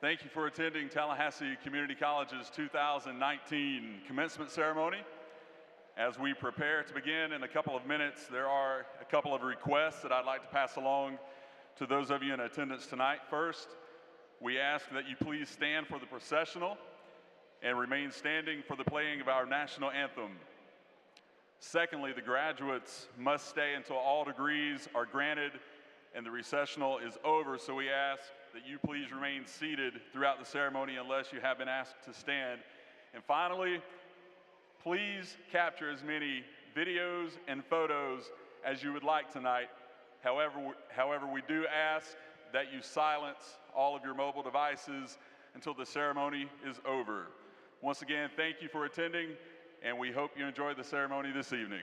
Thank you for attending Tallahassee Community College's 2019 commencement ceremony. As we prepare to begin in a couple of minutes, there are a couple of requests that I'd like to pass along to those of you in attendance tonight. First, we ask that you please stand for the processional and remain standing for the playing of our national anthem. Secondly, the graduates must stay until all degrees are granted and the recessional is over, so we ask that you please remain seated throughout the ceremony unless you have been asked to stand. And finally, please capture as many videos and photos as you would like tonight. However, we do ask that you silence all of your mobile devices until the ceremony is over. Once again, thank you for attending, and we hope you enjoy the ceremony this evening.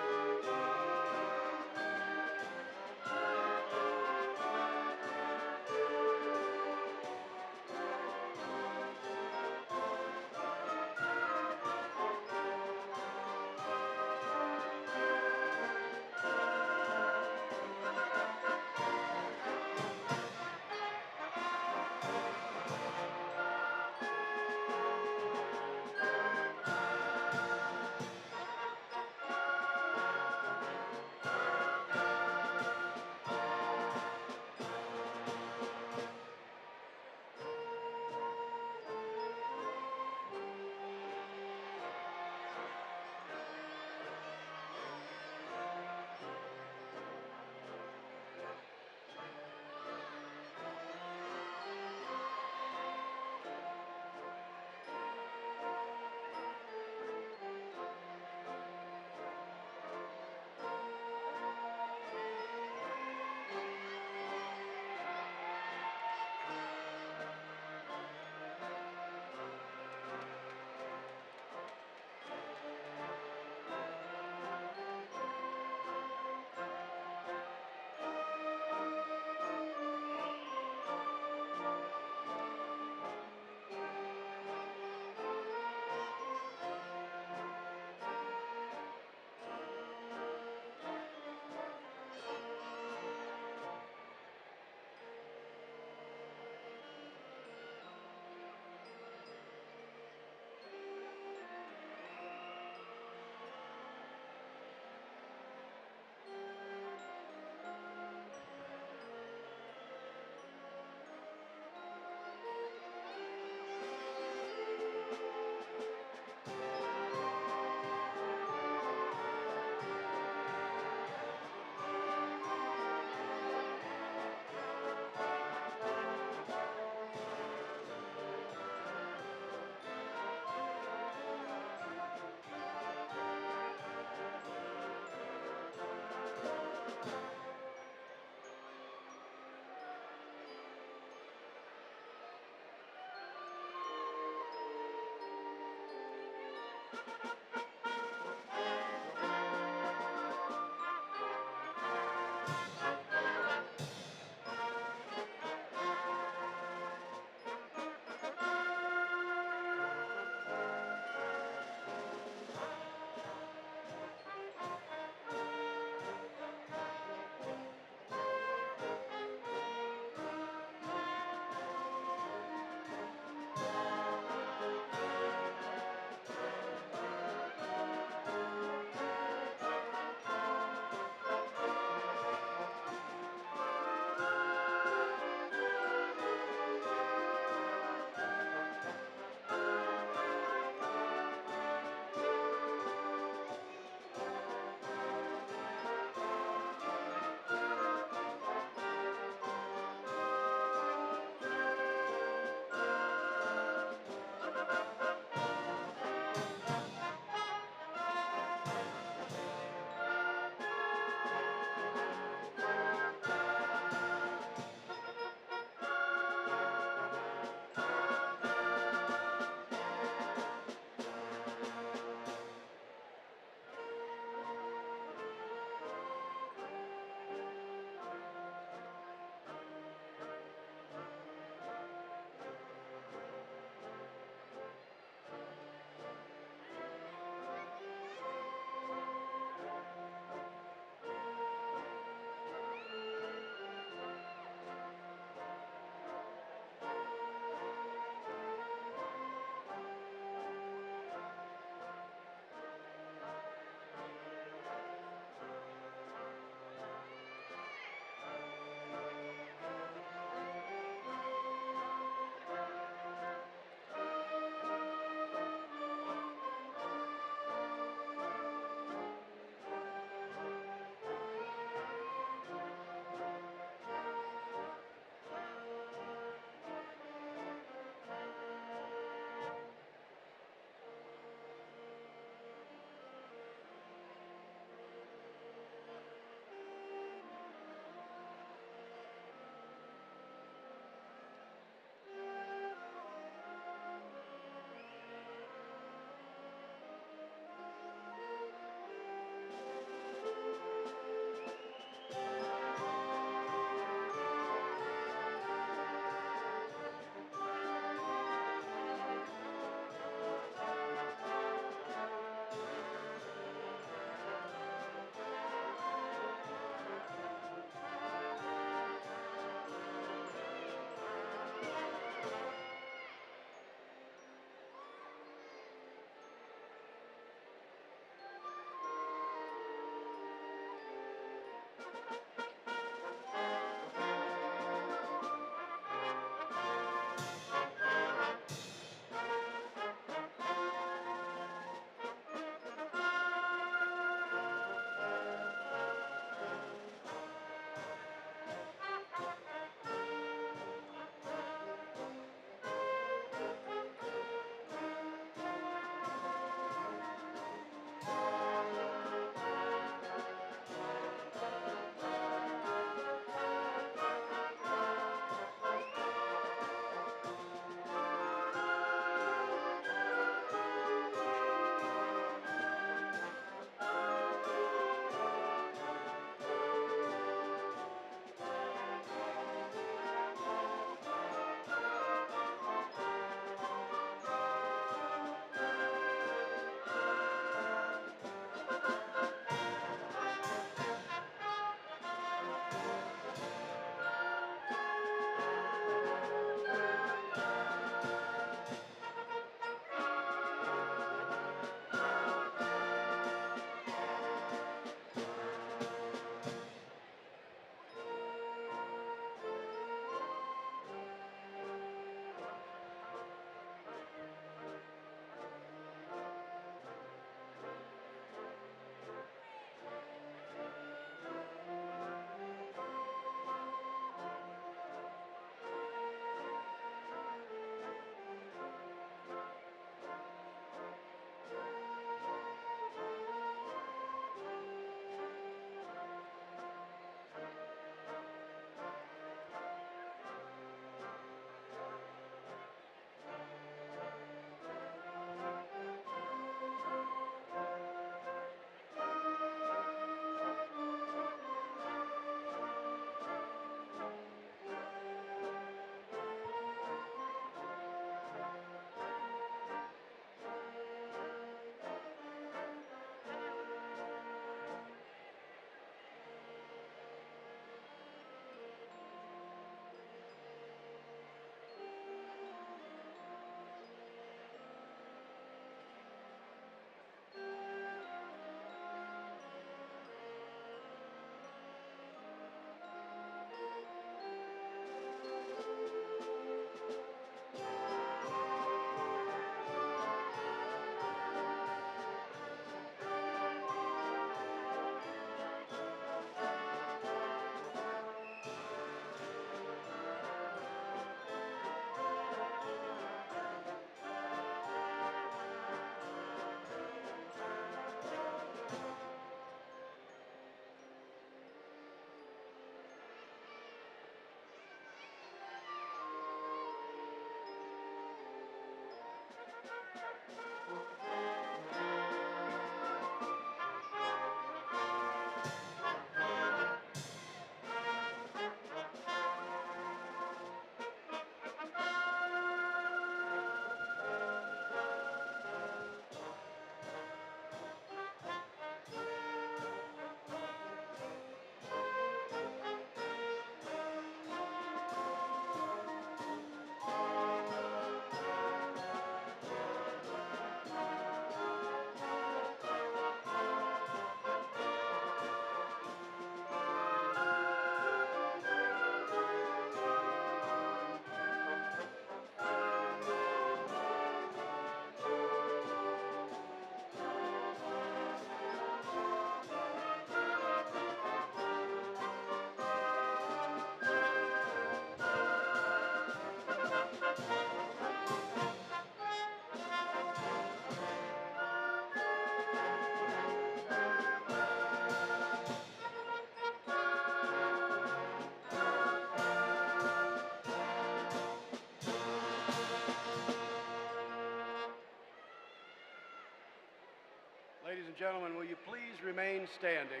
remain standing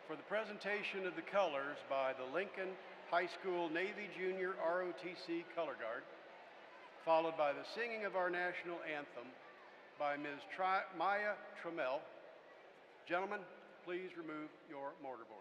for the presentation of the colors by the Lincoln High School Navy Junior ROTC Color Guard, followed by the singing of our national anthem by Ms. Maya Trammell. Gentlemen, please remove your mortarboards.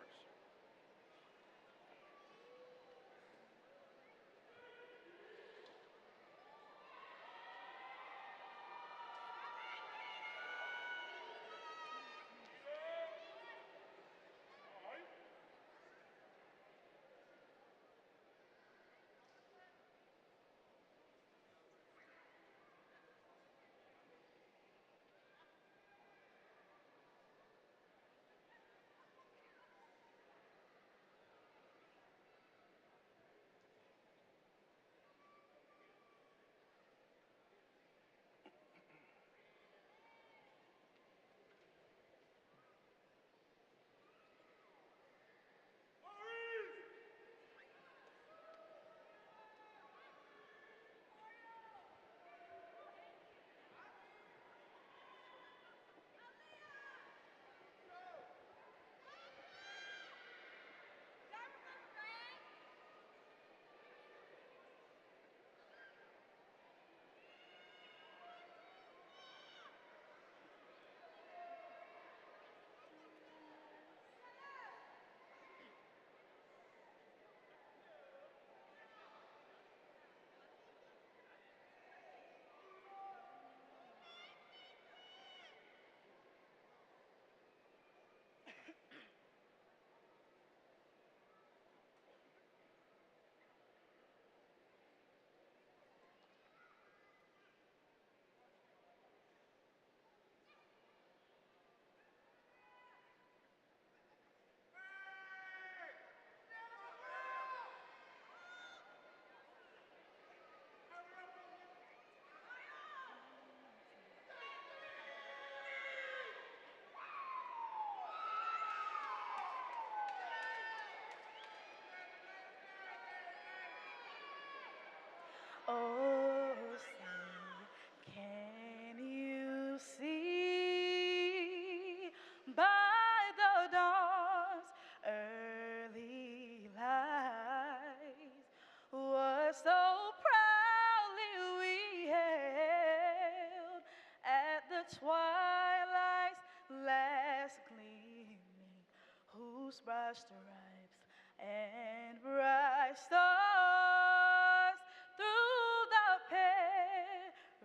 Oh, say, can you see by the dawn's early light what so proudly we hailed at the twilight's last gleaming, whose bright stripes and bright stars through the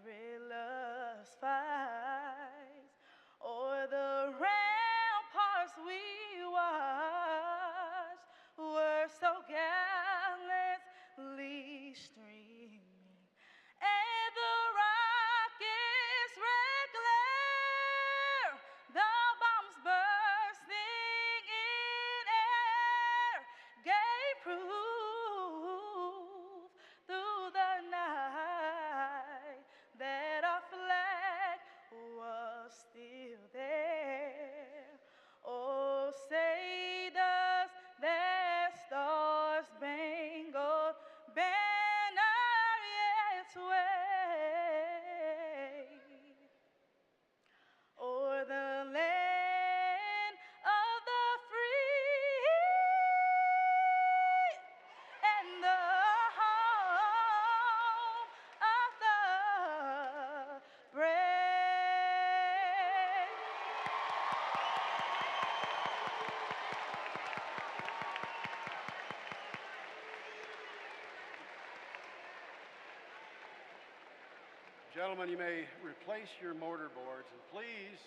perilous fights, o'er the ramparts we watched, were so gallantly streaming, and the rocket's red glare, the bombs bursting in air, gave proof through the night that our flag was still there. Oh, say does that star-spangled banner yet wave o'er the land of the free and the home of the brave? Gentlemen, you may replace your mortarboards, and please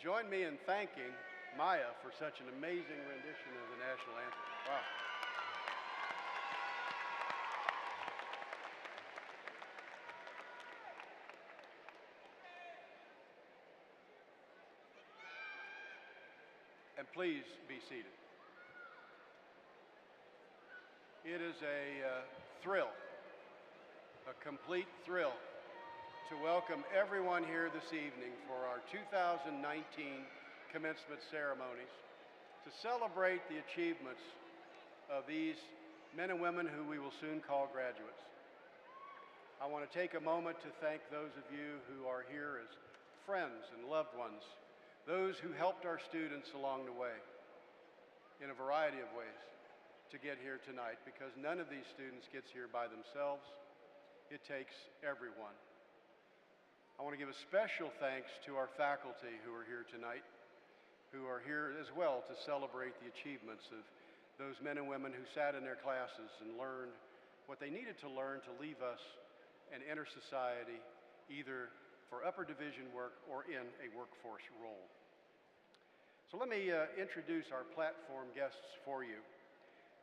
join me in thanking Maya for such an amazing rendition of the national anthem. Wow. And please be seated. It is a thrill, a complete thrill, to welcome everyone here this evening for our 2019 commencement ceremonies, to celebrate the achievements of these men and women who we will soon call graduates. I want to take a moment to thank those of you who are here as friends and loved ones, those who helped our students along the way in a variety of ways to get here tonight, because none of these students gets here by themselves. It takes everyone. I want to give a special thanks to our faculty who are here tonight, who are here as well to celebrate the achievements of those men and women who sat in their classes and learned what they needed to learn to leave us and enter society either for upper division work or in a workforce role. So let me introduce our platform guests for you.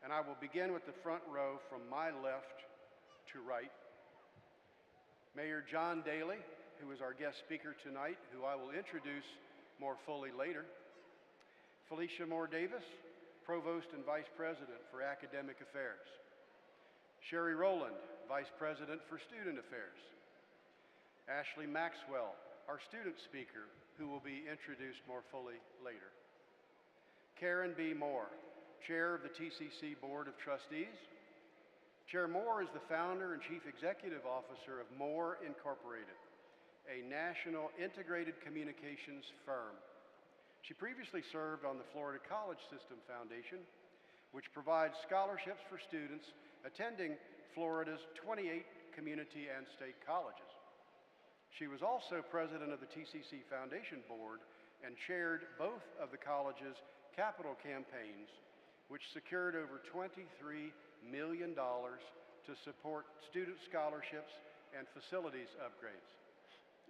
And I will begin with the front row from my left to right. Mayor John Daly, who is our guest speaker tonight, who I will introduce more fully later. Felicia Moore Davis, Provost and Vice President for Academic Affairs. Sherry Rowland, Vice President for Student Affairs. Ashley Maxwell, our student speaker, who will be introduced more fully later. Karen B. Moore, Chair of the TCC Board of Trustees. Chair Moore is the founder and Chief Executive Officer of Moore Incorporated, a national integrated communications firm. She previously served on the Florida College System Foundation, which provides scholarships for students attending Florida's 28 community and state colleges. She was also president of the TCC Foundation Board and chaired both of the college's capital campaigns, which secured over $23 million to support student scholarships and facilities upgrades.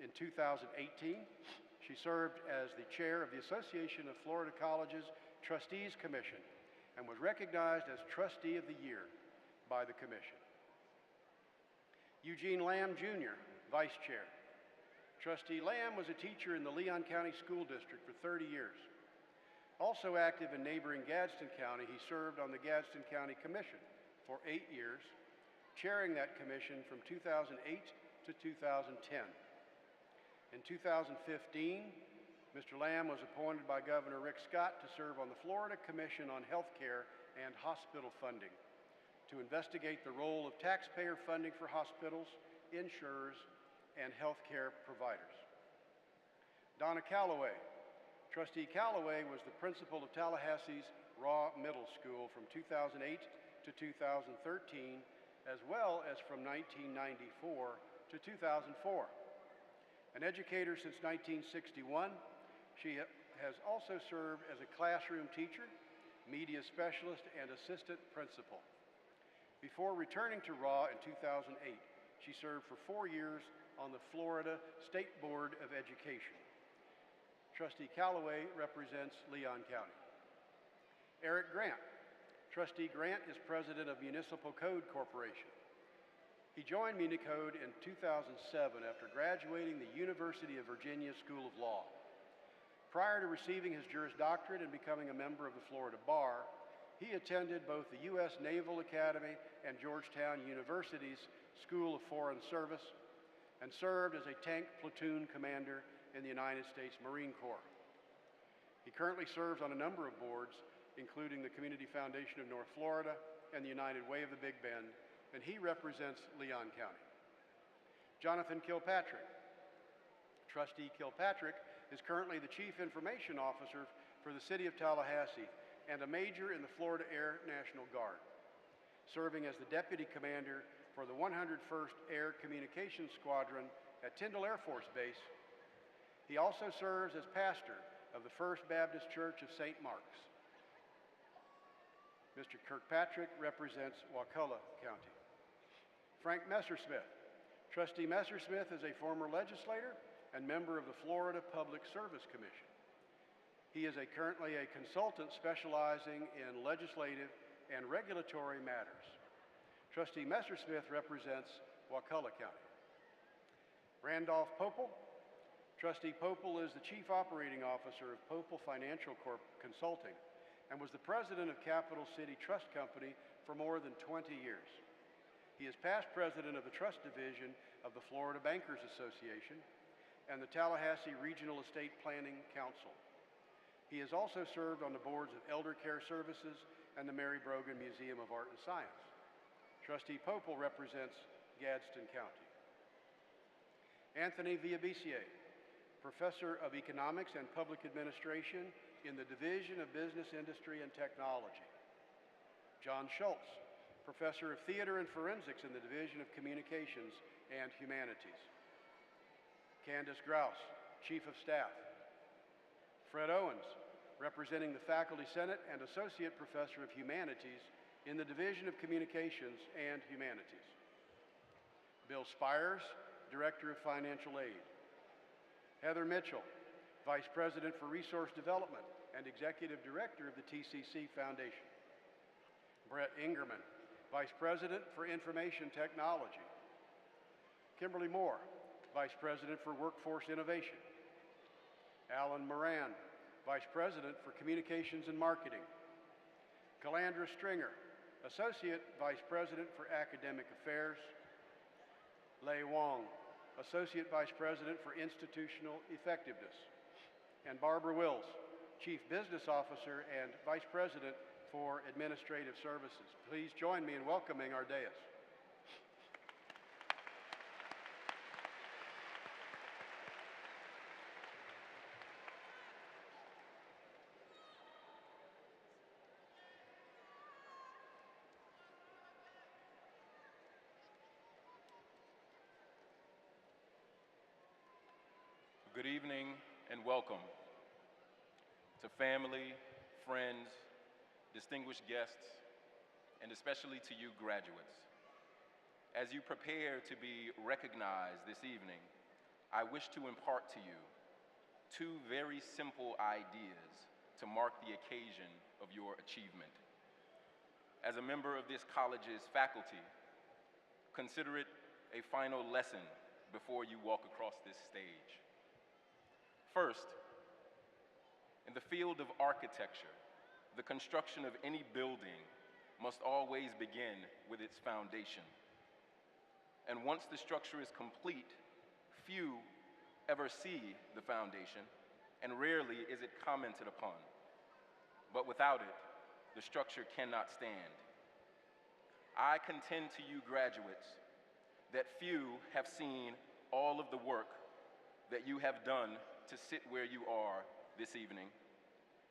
In 2018, she served as the chair of the Association of Florida Colleges Trustees Commission and was recognized as Trustee of the Year by the commission. Eugene Lamb Jr., Vice Chair. Trustee Lamb was a teacher in the Leon County School District for 30 years. Also active in neighboring Gadsden County, he served on the Gadsden County Commission for 8 years, chairing that commission from 2008 to 2010. In 2015, Mr. Lamb was appointed by Governor Rick Scott to serve on the Florida Commission on Healthcare and Hospital Funding to investigate the role of taxpayer funding for hospitals, insurers, and healthcare providers. Donna Calloway. Trustee Calloway was the principal of Tallahassee's Raw Middle School from 2008 to 2013, as well as from 1994 to 2004. An educator since 1961, she has also served as a classroom teacher, media specialist, and assistant principal. Before returning to Raw in 2008, she served for 4 years on the Florida State Board of Education. Trustee Calloway represents Leon County. Eric Grant. Trustee Grant is president of Municipal Code Corporation. He joined Municode in 2007 after graduating the University of Virginia School of Law. Prior to receiving his Juris Doctorate and becoming a member of the Florida Bar, he attended both the U.S. Naval Academy and Georgetown University's School of Foreign Service and served as a tank platoon commander in the United States Marine Corps. He currently serves on a number of boards, including the Community Foundation of North Florida and the United Way of the Big Bend, and he represents Leon County. Jonathan Kilpatrick. Trustee Kilpatrick is currently the Chief Information Officer for the City of Tallahassee and a major in the Florida Air National Guard, serving as the Deputy Commander for the 101st Air Communications Squadron at Tyndall Air Force Base. He also serves as pastor of the First Baptist Church of St. Mark's. Mr. Kirkpatrick represents Wakulla County. Frank Messersmith. Trustee Messersmith is a former legislator and member of the Florida Public Service Commission. He is currently a consultant specializing in legislative and regulatory matters. Trustee Messersmith represents Wakulla County. Randolph Popel. Trustee Popel is the Chief Operating Officer of Popel Financial Corp Consulting and was the president of Capital City Trust Company for more than 20 years. He is past president of the Trust Division of the Florida Bankers Association and the Tallahassee Regional Estate Planning Council. He has also served on the boards of Elder Care Services and the Mary Brogan Museum of Art and Science. Trustee Popel represents Gadsden County. Anthony Villavicier. Professor of Economics and Public Administration in the Division of Business, Industry, and Technology. John Schultz, Professor of Theater and Forensics in the Division of Communications and Humanities. Candace Grouse, Chief of Staff. Fred Owens, representing the Faculty Senate and Associate Professor of Humanities in the Division of Communications and Humanities. Bill Spires, Director of Financial Aid. Heather Mitchell, Vice President for Resource Development and Executive Director of the TCC Foundation. Brett Ingerman, Vice President for Information Technology. Kimberly Moore, Vice President for Workforce Innovation. Alan Moran, Vice President for Communications and Marketing. Calandra Stringer, Associate Vice President for Academic Affairs. Lei Wong, Associate Vice President for Institutional Effectiveness. And Barbara Wills, Chief Business Officer and Vice President for Administrative Services. Please join me in welcoming our dais. Good evening and welcome to family, friends, distinguished guests, and especially to you graduates. As you prepare to be recognized this evening, I wish to impart to you two very simple ideas to mark the occasion of your achievement. As a member of this college's faculty, consider it a final lesson before you walk across this stage. First, in the field of architecture, the construction of any building must always begin with its foundation. And once the structure is complete, few ever see the foundation, and rarely is it commented upon. But without it, the structure cannot stand. I contend to you graduates that few have seen all of the work that you have done to sit where you are this evening.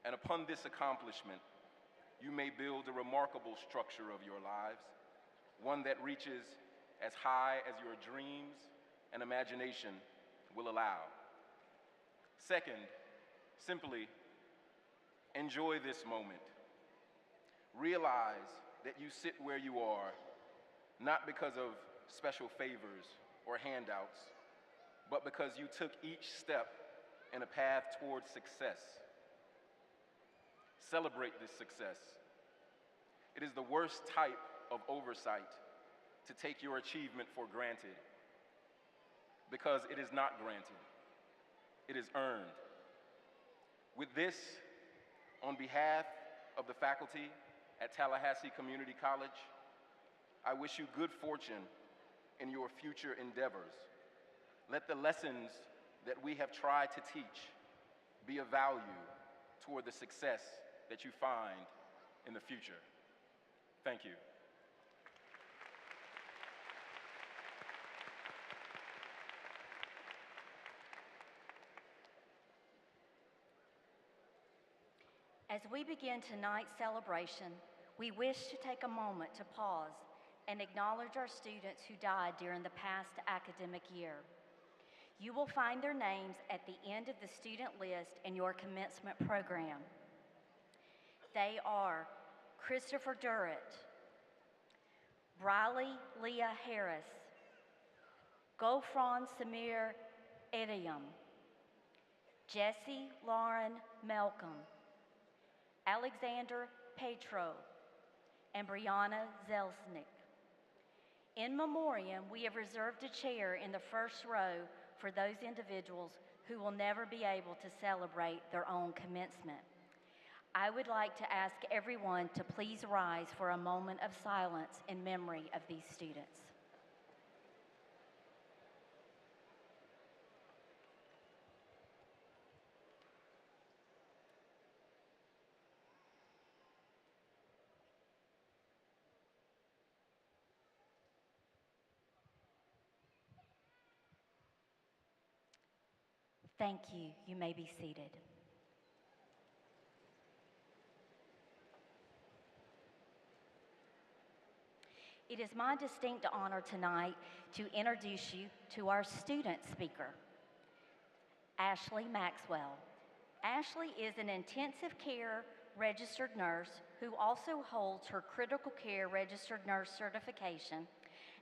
And upon this accomplishment, you may build a remarkable structure of your lives, one that reaches as high as your dreams and imagination will allow. Second, simply enjoy this moment. Realize that you sit where you are, not because of special favors or handouts, but because you took each step in a path towards success. Celebrate this success. It is the worst type of oversight to take your achievement for granted, because it is not granted, it is earned. With this, on behalf of the faculty at Tallahassee Community College, I wish you good fortune in your future endeavors. Let the lessons that we have tried to teach be of value toward the success that you find in the future. Thank you. As we begin tonight's celebration, we wish to take a moment to pause and acknowledge our students who died during the past academic year. You will find their names at the end of the student list in your commencement program. They are Christopher Durrett, Briley Leah Harris, Gofran Samir Edium, Jesse Lauren Malcolm, Alexander Petro, and Brianna Zelsnick. In memoriam, we have reserved a chair in the first row for those individuals who will never be able to celebrate their own commencement. I would like to ask everyone to please rise for a moment of silence in memory of these students. Thank you. You may be seated. It is my distinct honor tonight to introduce you to our student speaker, Ashley Maxwell. Ashley is an intensive care registered nurse who also holds her critical care registered nurse certification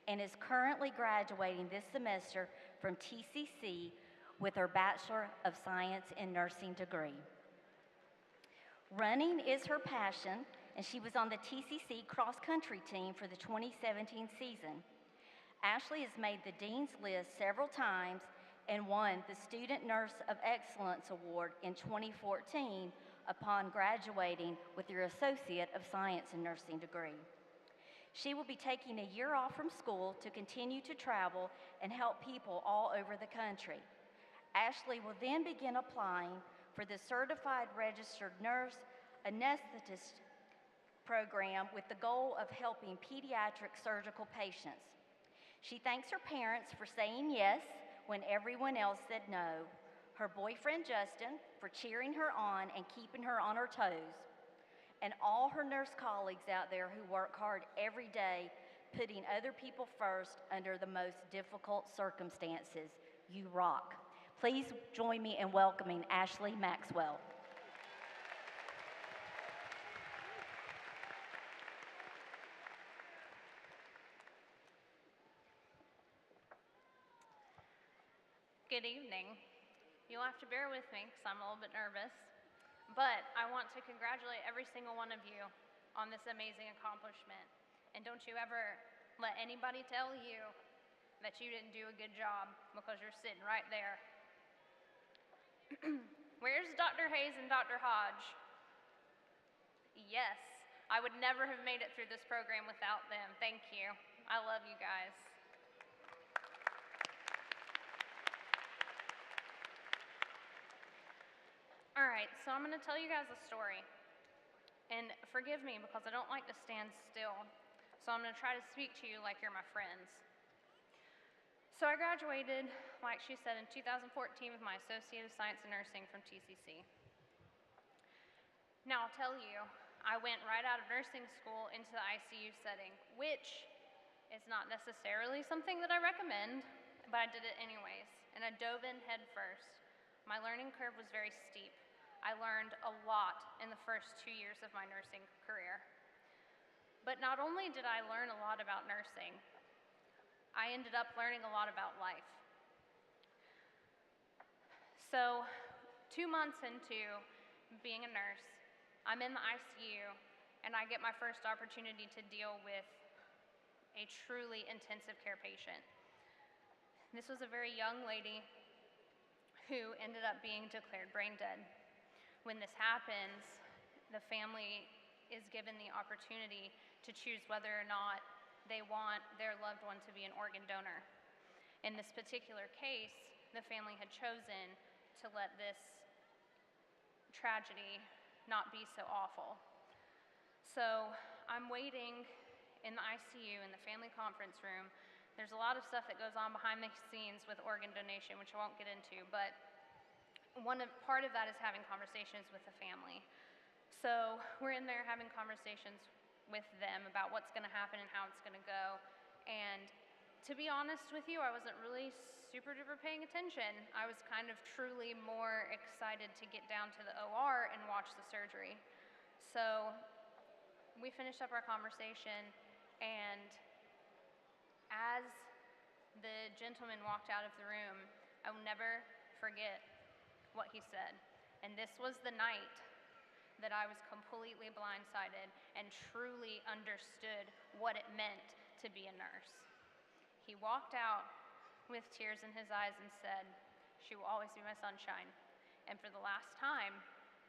and is currently graduating this semester from TCC with her Bachelor of Science in Nursing degree. Running is her passion, and she was on the TCC cross-country team for the 2017 season. Ashley has made the Dean's List several times and won the Student Nurse of Excellence Award in 2014 upon graduating with her Associate of Science in Nursing degree. She will be taking a year off from school to continue to travel and help people all over the country. Ashley will then begin applying for the Certified Registered Nurse Anesthetist program with the goal of helping pediatric surgical patients. She thanks her parents for saying yes when everyone else said no, her boyfriend Justin for cheering her on and keeping her on her toes, and all her nurse colleagues out there who work hard every day putting other people first under the most difficult circumstances. You rock. Please join me in welcoming Ashley Maxwell. Good evening. You'll have to bear with me because I'm a little bit nervous, but I want to congratulate every single one of you on this amazing accomplishment. And don't you ever let anybody tell you that you didn't do a good job, because you're sitting right there. Where's Dr. Hayes and Dr. Hodge? Yes, I would never have made it through this program without them. Thank you. I love you guys. All right, so I'm going to tell you guys a story. And forgive me because I don't like to stand still. So I'm going to try to speak to you like you're my friends. So I graduated, like she said, in 2014 with my Associate of Science in Nursing from TCC. Now I'll tell you, I went right out of nursing school into the ICU setting, which is not necessarily something that I recommend, but I did it anyways, and I dove in head first. My learning curve was very steep. I learned a lot in the first 2 years of my nursing career. But not only did I learn a lot about nursing, I ended up learning a lot about life. So 2 months into being a nurse, I'm in the ICU, and I get my first opportunity to deal with a truly intensive care patient. This was a very young lady who ended up being declared brain dead. When this happens, the family is given the opportunity to choose whether or not they want their loved one to be an organ donor. In this particular case, the family had chosen to let this tragedy not be so awful. So I'm waiting in the ICU in the family conference room. There's a lot of stuff that goes on behind the scenes with organ donation, which I won't get into, but part of that is having conversations with the family. So we're in there having conversations with them about what's going to happen and how it's going to go. And to be honest with you, I wasn't really super duper paying attention. I was kind of truly more excited to get down to the OR and watch the surgery. So we finished up our conversation, and as the gentleman walked out of the room, I will never forget what he said. And this was the night that I was completely blindsided and truly understood what it meant to be a nurse. He walked out with tears in his eyes and said, "She will always be my sunshine." And for the last time,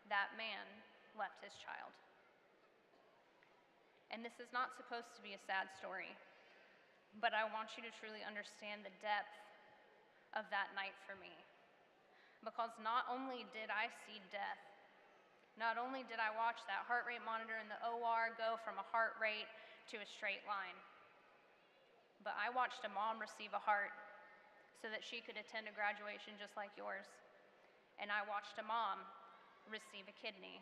that man left his child. And this is not supposed to be a sad story, but I want you to truly understand the depth of that night for me. Because not only did I see death, not only did I watch that heart rate monitor in the OR go from a heart rate to a straight line, but I watched a mom receive a heart so that she could attend a graduation just like yours. And I watched a mom receive a kidney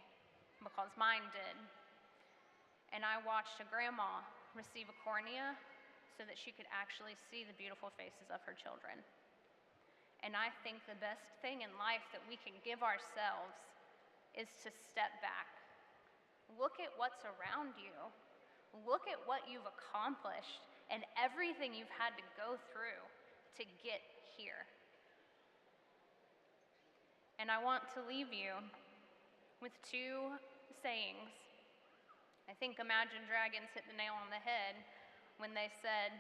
because mine did. And I watched a grandma receive a cornea so that she could actually see the beautiful faces of her children. And I think the best thing in life that we can give ourselves is to step back. Look at what's around you. Look at what you've accomplished and everything you've had to go through to get here. And I want to leave you with two sayings. I think Imagine Dragons hit the nail on the head when they said,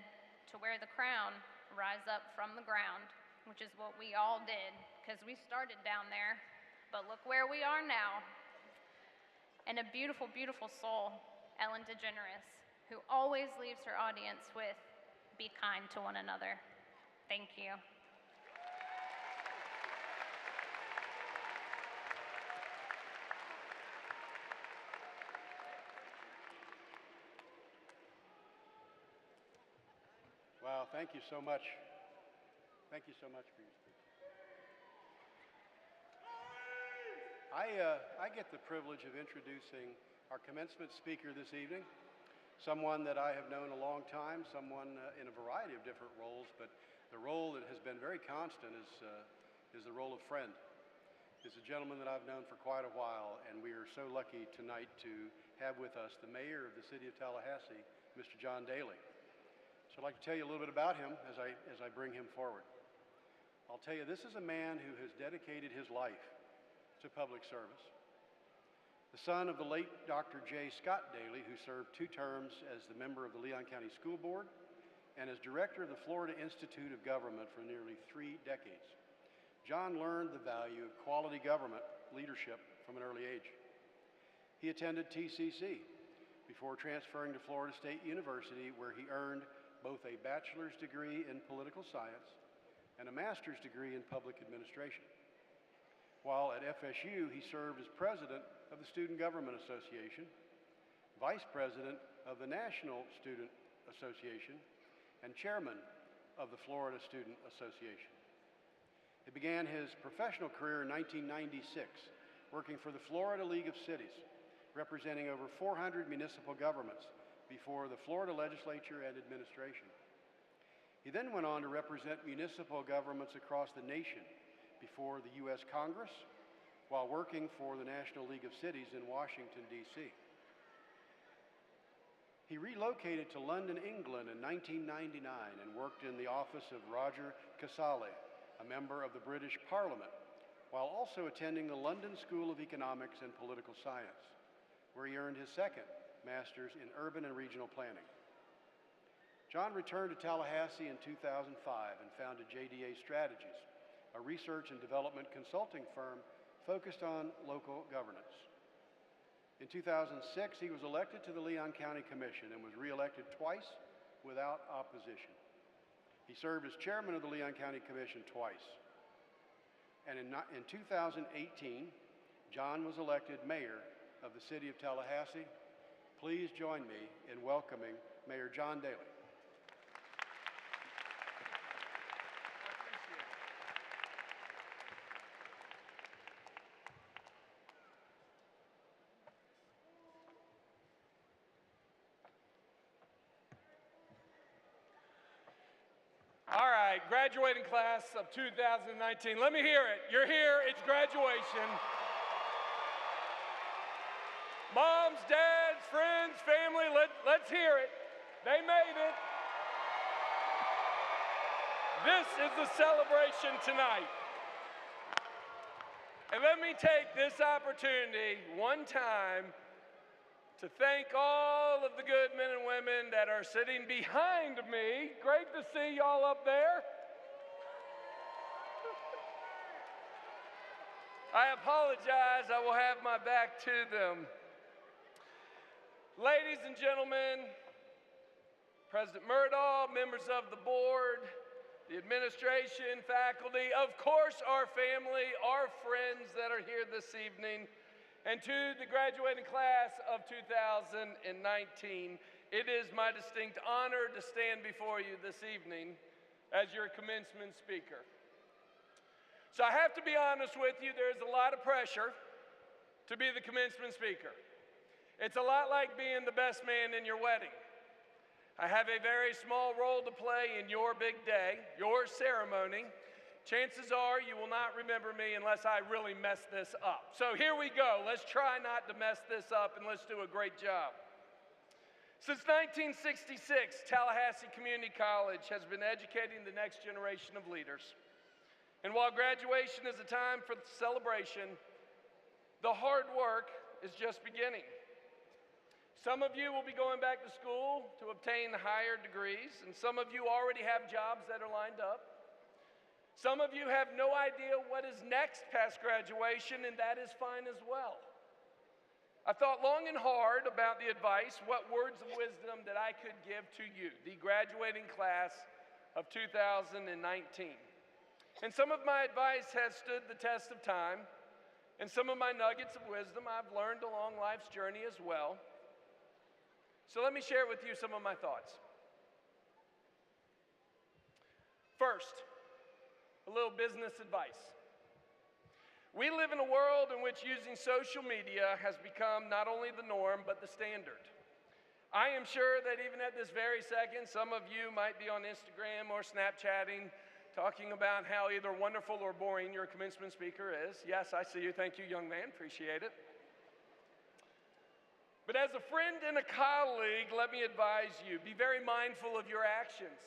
to wear the crown, rise up from the ground, which is what we all did, because we started down there, but look where we are now. And a beautiful, beautiful soul, Ellen DeGeneres, who always leaves her audience with, be kind to one another. Thank you. Wow, thank you so much. Thank you so much for your speech. I get the privilege of introducing our commencement speaker this evening, someone that I have known a long time, someone in a variety of different roles, but the role that has been very constant is the role of friend. He's a gentleman that I've known for quite a while, and we are so lucky tonight to have with us the mayor of the city of Tallahassee, Mr. John Daly. So I'd like to tell you a little bit about him as I bring him forward. I'll tell you, this is a man who has dedicated his life to public service. The son of the late Dr. J. Scott Daly, who served 2 terms as the member of the Leon County School Board and as director of the Florida Institute of Government for nearly 3 decades. John learned the value of quality government leadership from an early age. He attended TCC before transferring to Florida State University, where he earned both a bachelor's degree in political science and a master's degree in public administration. While at FSU, he served as president of the Student Government Association, vice president of the National Student Association, and chairman of the Florida Student Association. He began his professional career in 1996, working for the Florida League of Cities, representing over 400 municipal governments before the Florida legislature and administration. He then went on to represent municipal governments across the nation before the U.S. Congress, while working for the National League of Cities in Washington, D.C. He relocated to London, England in 1999 and worked in the office of Roger Casale, a member of the British Parliament, while also attending the London School of Economics and Political Science, where he earned his second Master's in Urban and Regional Planning. John returned to Tallahassee in 2005 and founded JDA Strategies, a research and development consulting firm focused on local governance. In 2006, he was elected to the Leon County Commission and was reelected twice without opposition. He served as chairman of the Leon County Commission twice. And in 2018, John was elected mayor of the city of Tallahassee. Please join me in welcoming Mayor John Daly. All right, graduating class of 2019. Let me hear it. You're here, it's graduation. Moms, dads, friends, family, let's hear it. They made it. This is the celebration tonight. And let me take this opportunity one time to thank all of the good men and women that are sitting behind me. Great to see y'all up there. I apologize, I will have my back to them. Ladies and gentlemen, President Murdaugh, members of the board, the administration, faculty, of course our family, our friends that are here this evening, and to the graduating class of 2019, it is my distinct honor to stand before you this evening as your commencement speaker. So I have to be honest with you, there's a lot of pressure to be the commencement speaker. It's a lot like being the best man in your wedding. I have a very small role to play in your big day, your ceremony. Chances are you will not remember me unless I really mess this up. So here we go. Let's try not to mess this up and let's do a great job. Since 1966, Tallahassee Community College has been educating the next generation of leaders. And while graduation is a time for celebration, the hard work is just beginning. Some of you will be going back to school to obtain higher degrees, and some of you already have jobs that are lined up. Some of you have no idea what is next past graduation, and that is fine as well. I thought long and hard about the advice, what words of wisdom that I could give to you, the graduating class of 2019. And some of my advice has stood the test of time, and some of my nuggets of wisdom I've learned along life's journey as well. So let me share with you some of my thoughts. First, a little business advice. We live in a world in which using social media has become not only the norm, but the standard. I am sure that even at this very second, some of you might be on Instagram or Snapchatting, talking about how either wonderful or boring your commencement speaker is. Yes, I see you. Thank you, young man. Appreciate it. But as a friend and a colleague, let me advise you, be very mindful of your actions.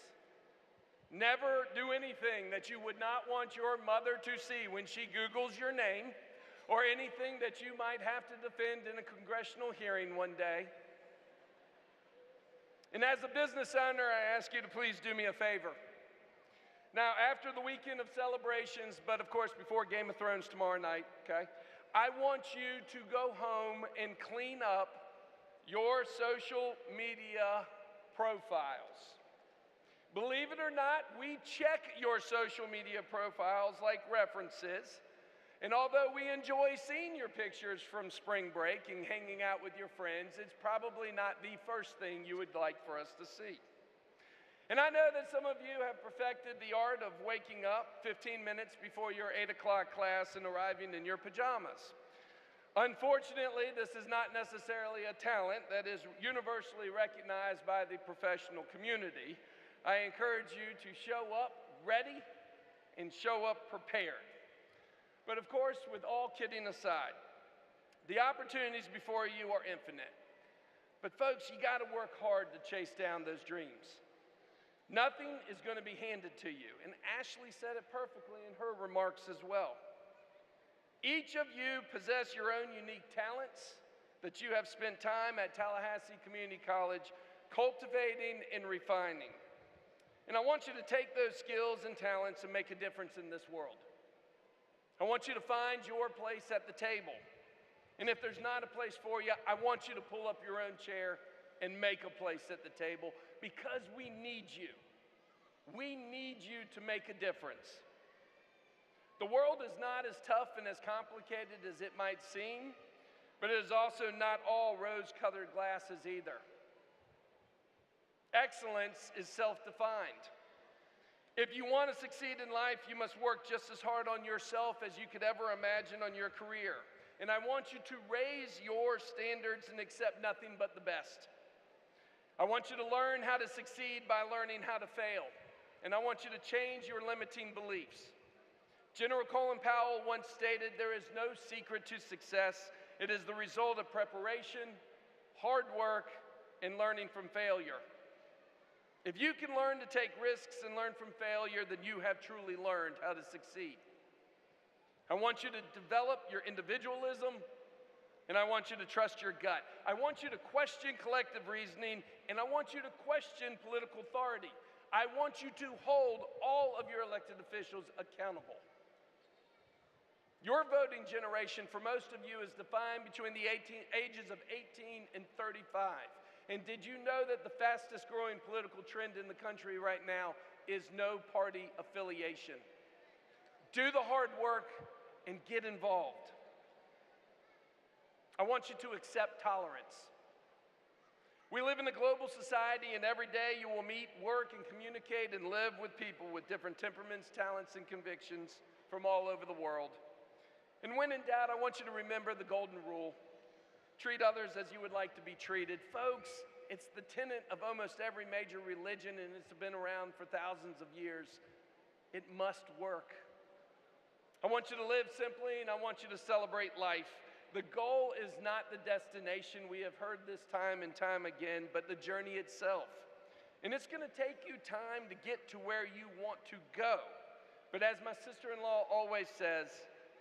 Never do anything that you would not want your mother to see when she Googles your name, or anything that you might have to defend in a congressional hearing one day. And as a business owner, I ask you to please do me a favor. Now, after the weekend of celebrations, but of course before Game of Thrones tomorrow night, okay, I want you to go home and clean up your social media profiles. Believe it or not, we check your social media profiles like references. And although we enjoy seeing your pictures from spring break and hanging out with your friends, it's probably not the first thing you would like for us to see. And I know that some of you have perfected the art of waking up 15 minutes before your 8 o'clock class and arriving in your pajamas. Unfortunately, this is not necessarily a talent that is universally recognized by the professional community. I encourage you to show up ready and show up prepared. But of course, with all kidding aside, the opportunities before you are infinite. But folks, you got to work hard to chase down those dreams. Nothing is going to be handed to you. And Ashley said it perfectly in her remarks as well. Each of you possess your own unique talents that you have spent time at Tallahassee Community College cultivating and refining. And I want you to take those skills and talents and make a difference in this world. I want you to find your place at the table. And if there's not a place for you, I want you to pull up your own chair and make a place at the table, because we need you. We need you to make a difference. The world is not as tough and as complicated as it might seem, but it is also not all rose-colored glasses either. Excellence is self-defined. If you want to succeed in life, you must work just as hard on yourself as you could ever imagine on your career. And I want you to raise your standards and accept nothing but the best. I want you to learn how to succeed by learning how to fail. And I want you to change your limiting beliefs. General Colin Powell once stated, "There is no secret to success. It is the result of preparation, hard work, and learning from failure." If you can learn to take risks and learn from failure, then you have truly learned how to succeed. I want you to develop your individualism, and I want you to trust your gut. I want you to question collective reasoning, and I want you to question political authority. I want you to hold all of your elected officials accountable. Your voting generation, for most of you, is defined between the ages of 18 and 35. And did you know that the fastest growing political trend in the country right now is no party affiliation? Do the hard work and get involved. I want you to accept tolerance. We live in a global society, and every day you will meet, work, and communicate and live with people with different temperaments, talents, and convictions. from all over the world. And when in doubt, I want you to remember the golden rule. Treat others as you would like to be treated. Folks, it's the tenet of almost every major religion, and it's been around for thousands of years. It must work. I want you to live simply, and I want you to celebrate life. The goal is not the destination. We have heard this time and time again, but the journey itself. And it's going to take you time to get to where you want to go. But as my sister-in-law always says,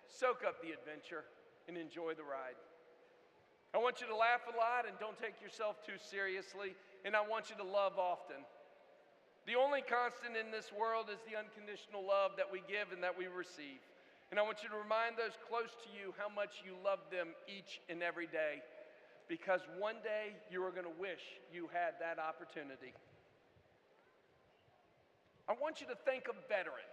soak up the adventure and enjoy the ride. I want you to laugh a lot and don't take yourself too seriously, and I want you to love often. The only constant in this world is the unconditional love that we give and that we receive. And I want you to remind those close to you how much you love them each and every day, because one day you are going to wish you had that opportunity. I want you to think of veteran.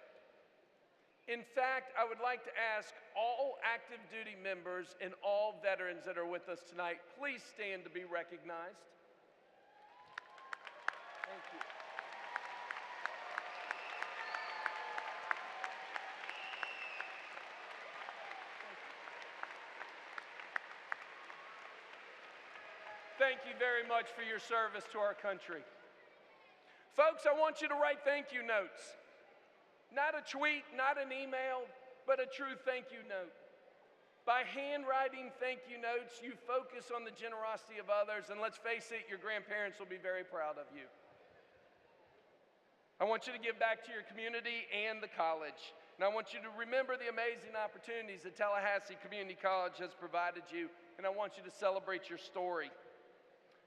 In fact, I would like to ask all active duty members and all veterans that are with us tonight, please stand to be recognized. Thank you. Thank you very much for your service to our country. Folks, I want you to write thank you notes. Not a tweet, not an email, but a true thank you note. By handwriting thank you notes, you focus on the generosity of others, and let's face it, your grandparents will be very proud of you. I want you to give back to your community and the college. And I want you to remember the amazing opportunities that Tallahassee Community College has provided you, and I want you to celebrate your story.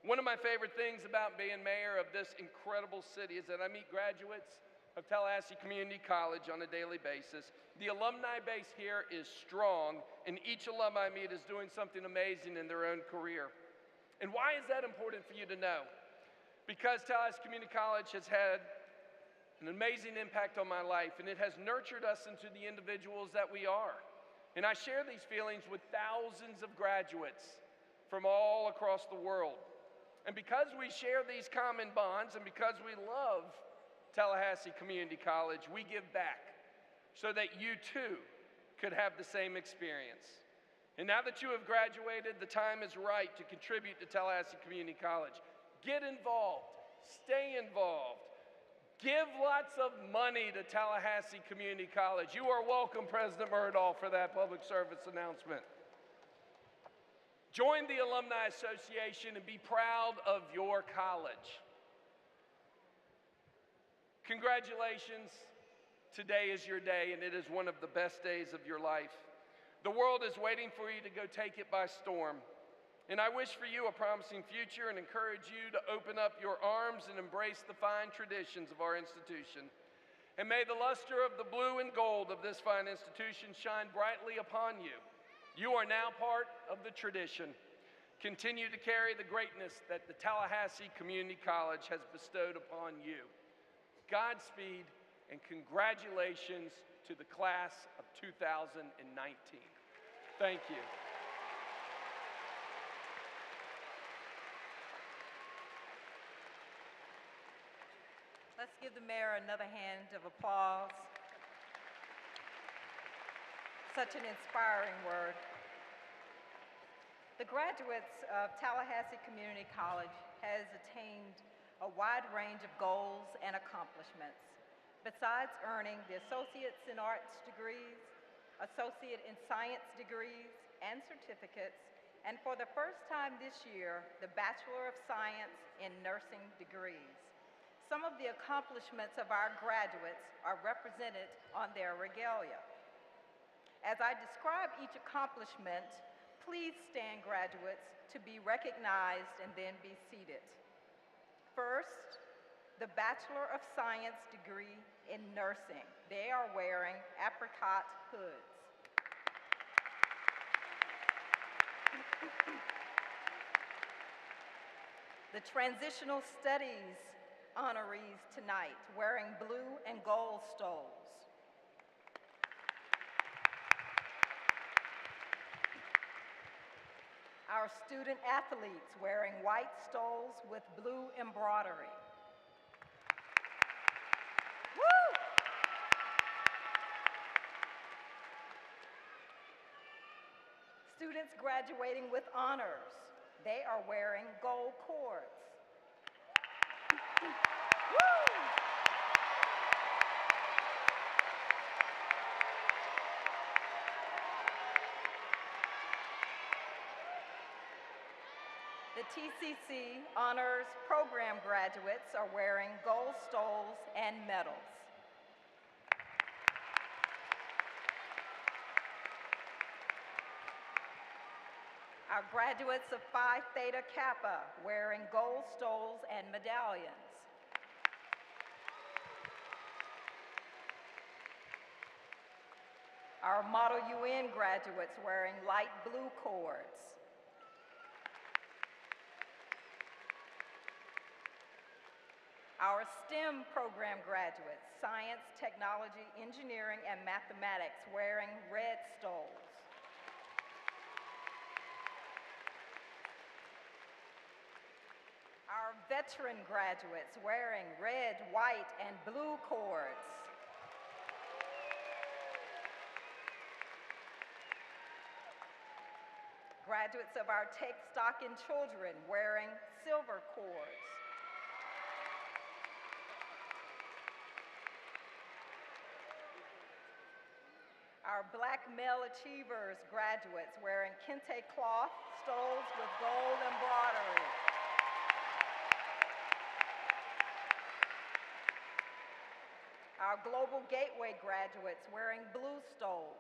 One of my favorite things about being mayor of this incredible city is that I meet graduates of Tallahassee Community College on a daily basis. The alumni base here is strong, and each alumni I meet is doing something amazing in their own career. And why is that important for you to know? Because Tallahassee Community College has had an amazing impact on my life, and it has nurtured us into the individuals that we are. And I share these feelings with thousands of graduates from all across the world. And because we share these common bonds, and because we love Tallahassee Community College, we give back so that you too could have the same experience. And now that you have graduated, the time is right to contribute to Tallahassee Community College. Get involved, stay involved, give lots of money to Tallahassee Community College. You are welcome, President Murdahl, for that public service announcement. Join the Alumni Association and be proud of your college. Congratulations. Today is your day, and it is one of the best days of your life. The world is waiting for you to go take it by storm. And I wish for you a promising future and encourage you to open up your arms and embrace the fine traditions of our institution. And may the luster of the blue and gold of this fine institution shine brightly upon you. You are now part of the tradition. Continue to carry the greatness that the Tallahassee Community College has bestowed upon you. Godspeed and congratulations to the class of 2019. Thank you. Let's give the mayor another hand of applause. Such an inspiring word. The graduates of Tallahassee Community College has attained a wide range of goals and accomplishments. Besides earning the Associates in Arts degrees, Associate in Science degrees, and certificates, and for the first time this year, the Bachelor of Science in Nursing degrees. Some of the accomplishments of our graduates are represented on their regalia. As I describe each accomplishment, please stand, graduates, to be recognized and then be seated. First, the Bachelor of Science degree in nursing. They are wearing apricot hoods. The Transitional Studies honorees tonight, wearing blue and gold stoles. Our student athletes wearing white stoles with blue embroidery. Woo! students graduating with honors. They are wearing gold cords. The TCC Honors Program graduates are wearing gold stoles and medals. Our graduates of Phi Theta Kappa wearing gold stoles and medallions. Our Model UN graduates wearing light blue cords. Our STEM program graduates, science, technology, engineering, and mathematics, wearing red stoles. Our veteran graduates wearing red, white, and blue cords. Graduates of our Take Stock in Children wearing silver cords. Our Black Male Achievers graduates wearing kente cloth stoles with gold embroidery. Our Global Gateway graduates wearing blue stoles.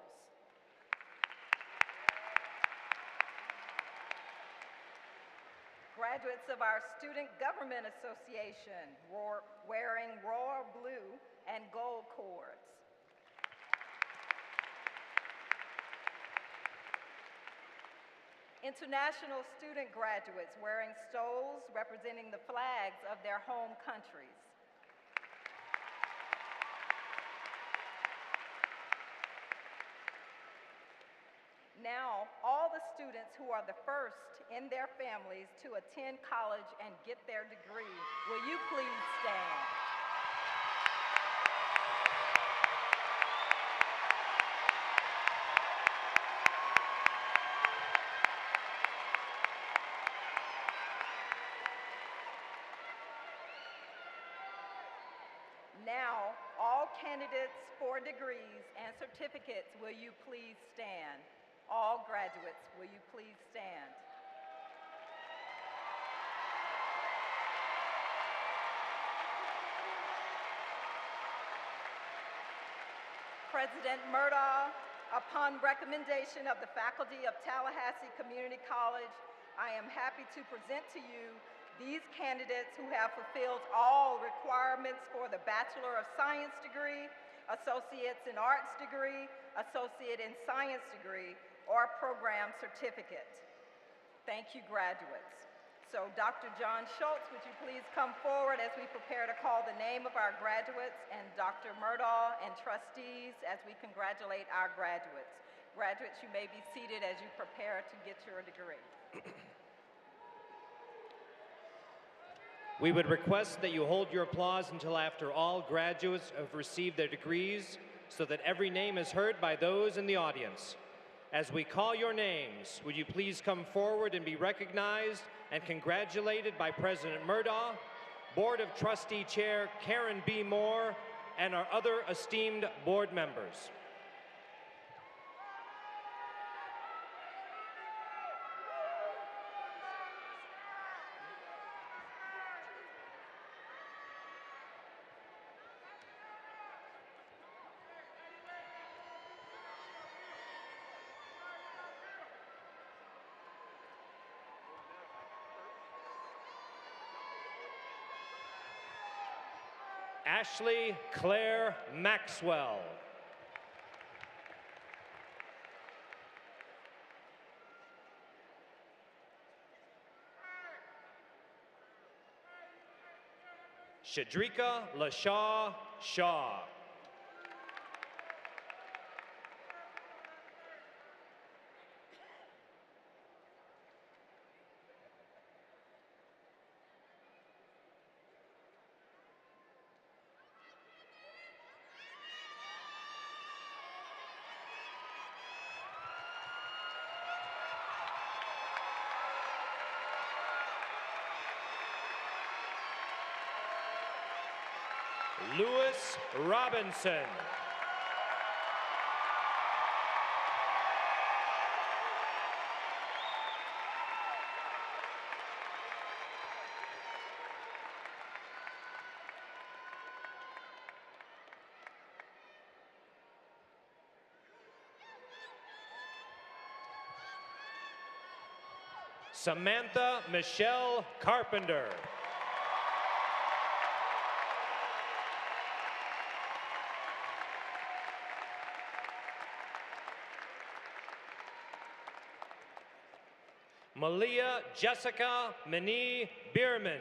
Graduates of our Student Government Association wearing royal blue and gold cords. International student graduates wearing stoles representing the flags of their home countries. Now, all the students who are the first in their families to attend college and get their degree, will you please stand? Now, all candidates for degrees and certificates, will you please stand? All graduates, will you please stand? President Murdaugh, upon recommendation of the faculty of Tallahassee Community College, I am happy to present to you these candidates who have fulfilled all requirements for the Bachelor of Science degree, Associates in Arts degree, Associate in Science degree, or program certificate. Thank you, graduates. So Dr. John Schultz, would you please come forward as we prepare to call the name of our graduates, and Dr. Murdaugh and trustees as we congratulate our graduates. Graduates, you may be seated as you prepare to get your degree. We would request that you hold your applause until after all graduates have received their degrees, so that every name is heard by those in the audience. As we call your names, would you please come forward and be recognized and congratulated by President Murdaugh, Board of Trustee Chair Karen B. Moore, and our other esteemed board members. Ashley Claire Maxwell. Shadrika Lashaw Shaw. Lewis Robinson. Samantha Michelle Carpenter. Malia Jessica Mini Bierman.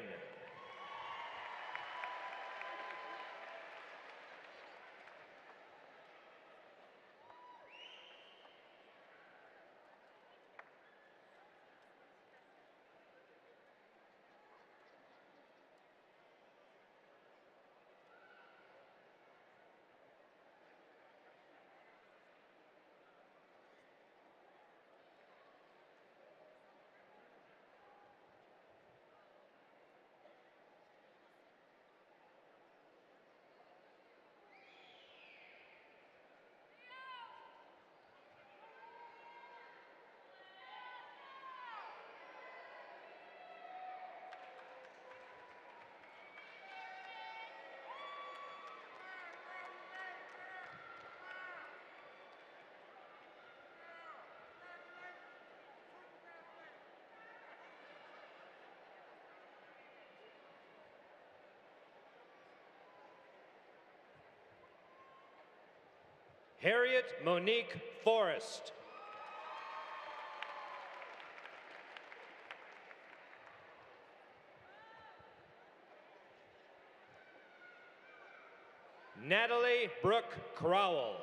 Harriet Monique Forrest. Natalie Brooke Crowell.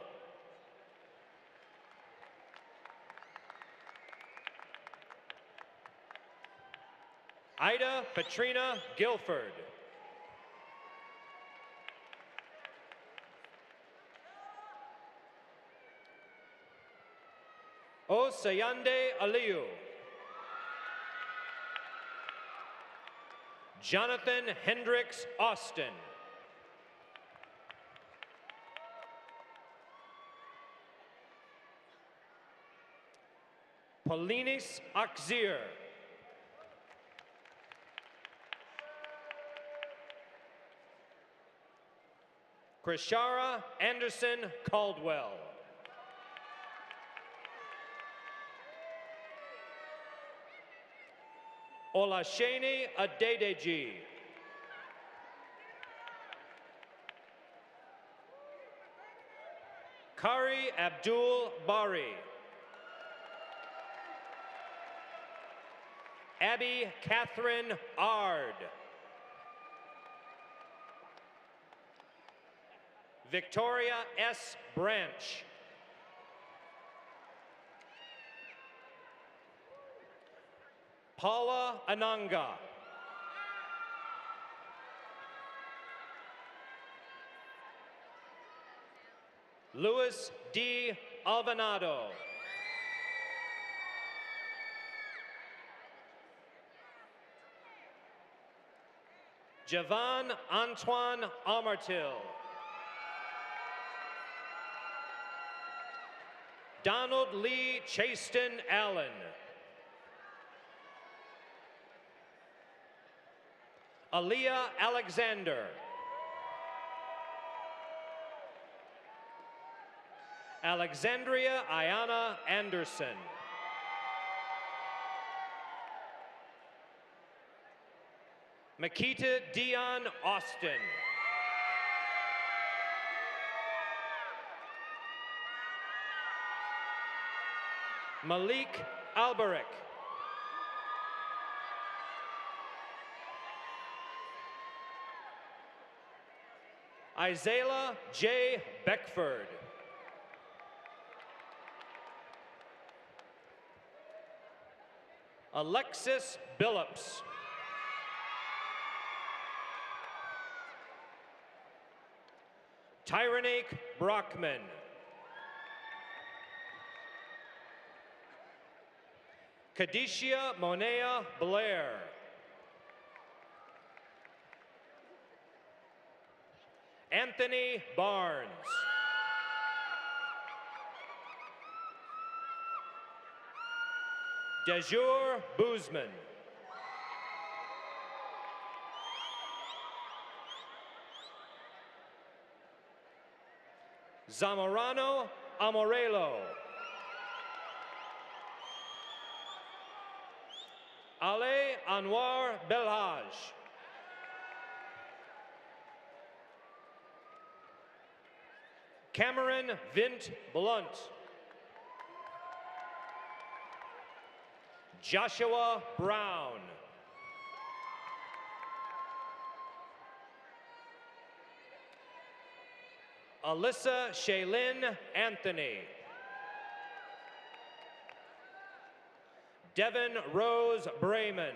Ida Patrina Guilford. Osayande Aliyu. Jonathan Hendricks Austin. Paulinis Akzir. Krishara Anderson Caldwell. Olasheni Adedeji. Kari Abdul Bari. Abby Catherine Ard. Victoria S. Branch. Paula Ananga. Luis D. Alvanado. Javon Antoine Amartil. Donald Lee Chaston Allen. Aaliyah Alexander. Alexandria Ayana Anderson. Makita Dion Austin. Malik Alberic. Isaiah J. Beckford. Alexis Billups. Tyrannique Brockman. Kadishia Monea Blair. Anthony Barnes. Dejur Boozman. Zamorano Amorelo. Ale Anwar Belhaj. Cameron Vint Blunt. Joshua Brown. Alyssa Shaylin Anthony. Devin Rose Brayman.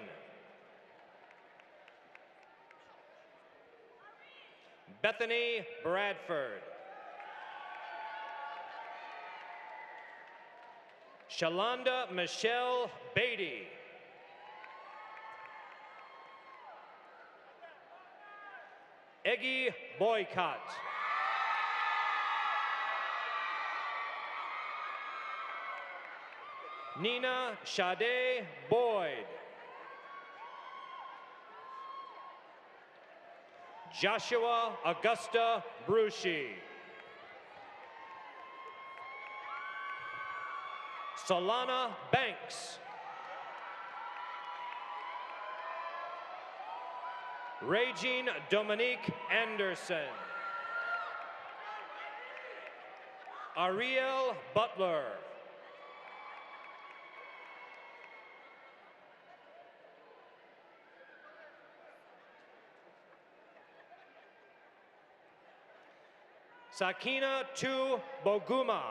Bethany Bradford. Shalonda Michelle Beatty. Eggy Boycott. Nina Sade Boyd. Joshua Augusta Brucci. Solana Banks. Regine Dominique Anderson. Ariel Butler. Sakina Tu Boguma.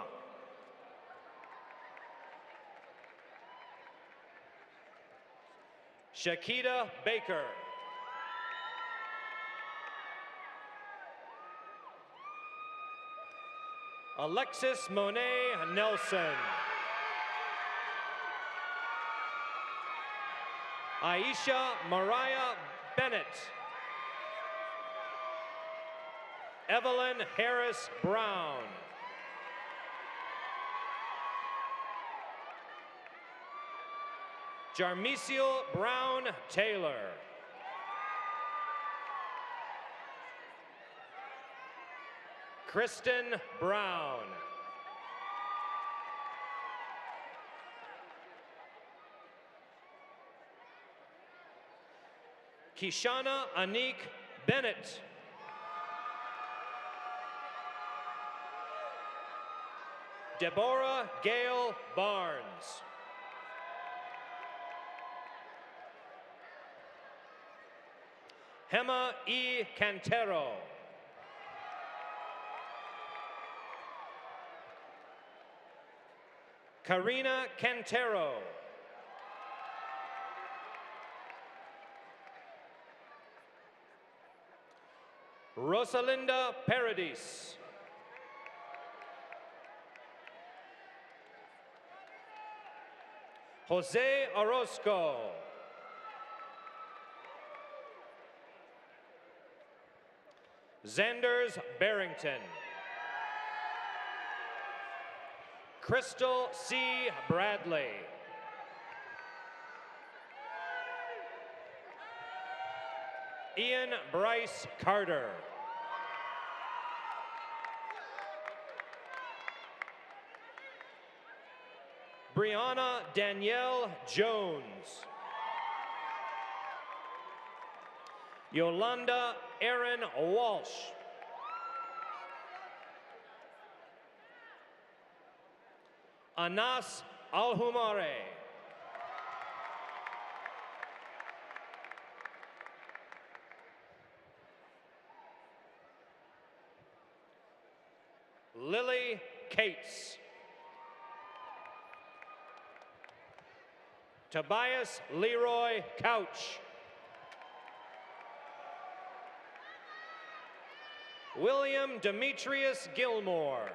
Shakita Baker. Alexis Monet Nelson. Aisha Mariah Bennett. Evelyn Harris Brown. Jarmesiel Brown Taylor. Kristen Brown. Kishana Anik Bennett. Deborah Gail Barnes. Hema E. Cantero. Karina Cantero. Rosalinda Paradis. Jose Orozco. Zanders Barrington. Crystal C. Bradley. Ian Bryce Carter. Brianna Danielle Jones. Yolanda Erin Walsh. Anas Alhumare. Lily Cates. Tobias Leroy Couch. William Demetrius Gilmore.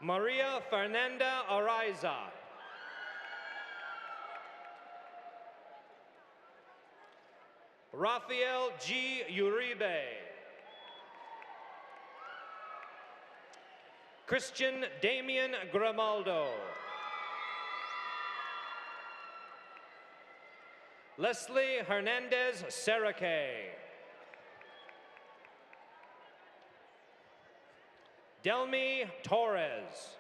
Maria Fernanda Araiza. Rafael G. Uribe. Christian Damian Grimaldo. Leslie Hernandez Serake. Delmi Torres.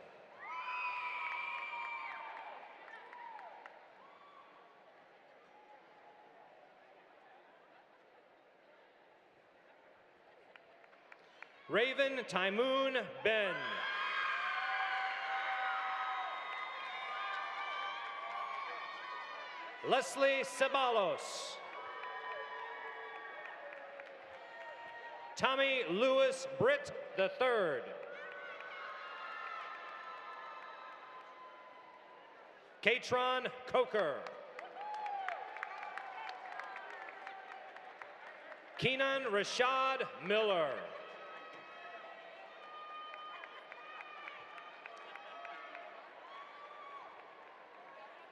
Raven Taimoon Ben. Leslie Ceballos. Tommy Lewis Britt III. Katron Coker. Keenan Rashad Miller.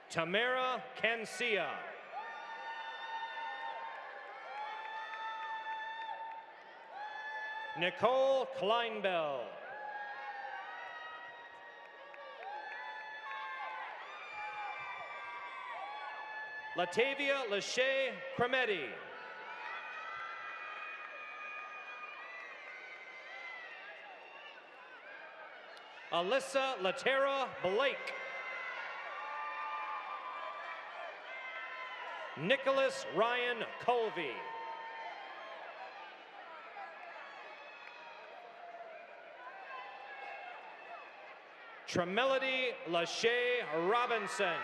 Tamara Cancia. Nicole Kleinbell. Latavia Lachey Cremetti. Alyssa Latera Blake. Nicholas Ryan Colvey. Tremelody Lachey Robinson.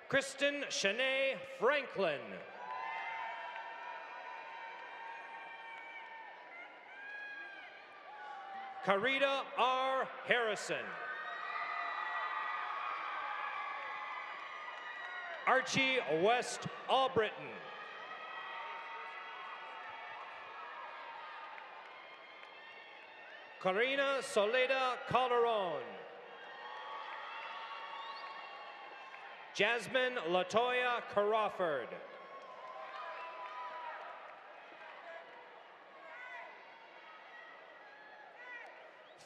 Kristen Shanae Franklin. Carita R. Harrison. Archie West Albritton. Corina Soleda Calderon. Jasmine Latoya Crawford.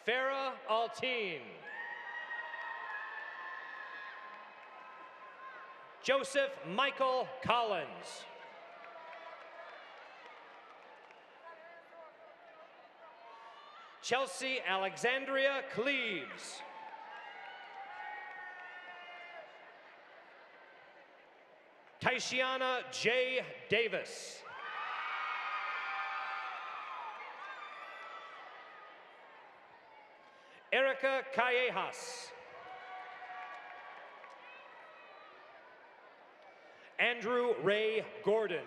Farah Alteen. Joseph Michael Collins. Chelsea Alexandria Cleaves. Taishiana J. Davis. Erica Callejas. Andrew Ray Gordon.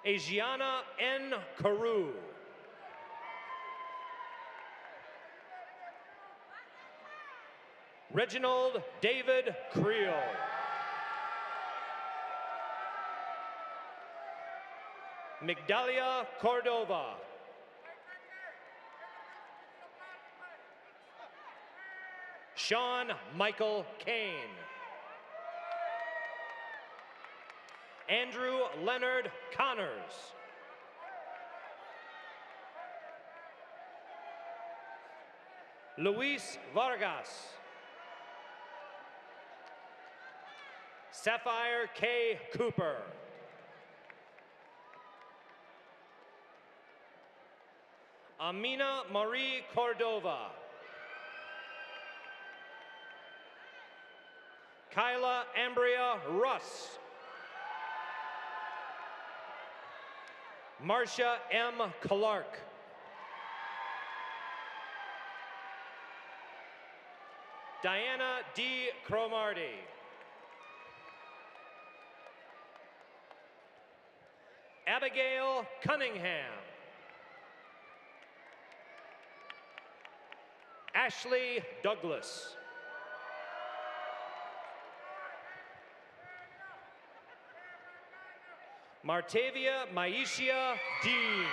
Asiana N. Carew. Reginald David Creel. Migdalia Cordova. Sean Michael Kane. Andrew Leonard Connors. Luis Vargas. Sapphire K. Cooper. Amina Marie Cordova. Kyla Ambria Russ. Marcia M. Clark. Diana D. Cromarty. Abigail Cunningham. Ashley Douglas. Martavia Maishia Dean.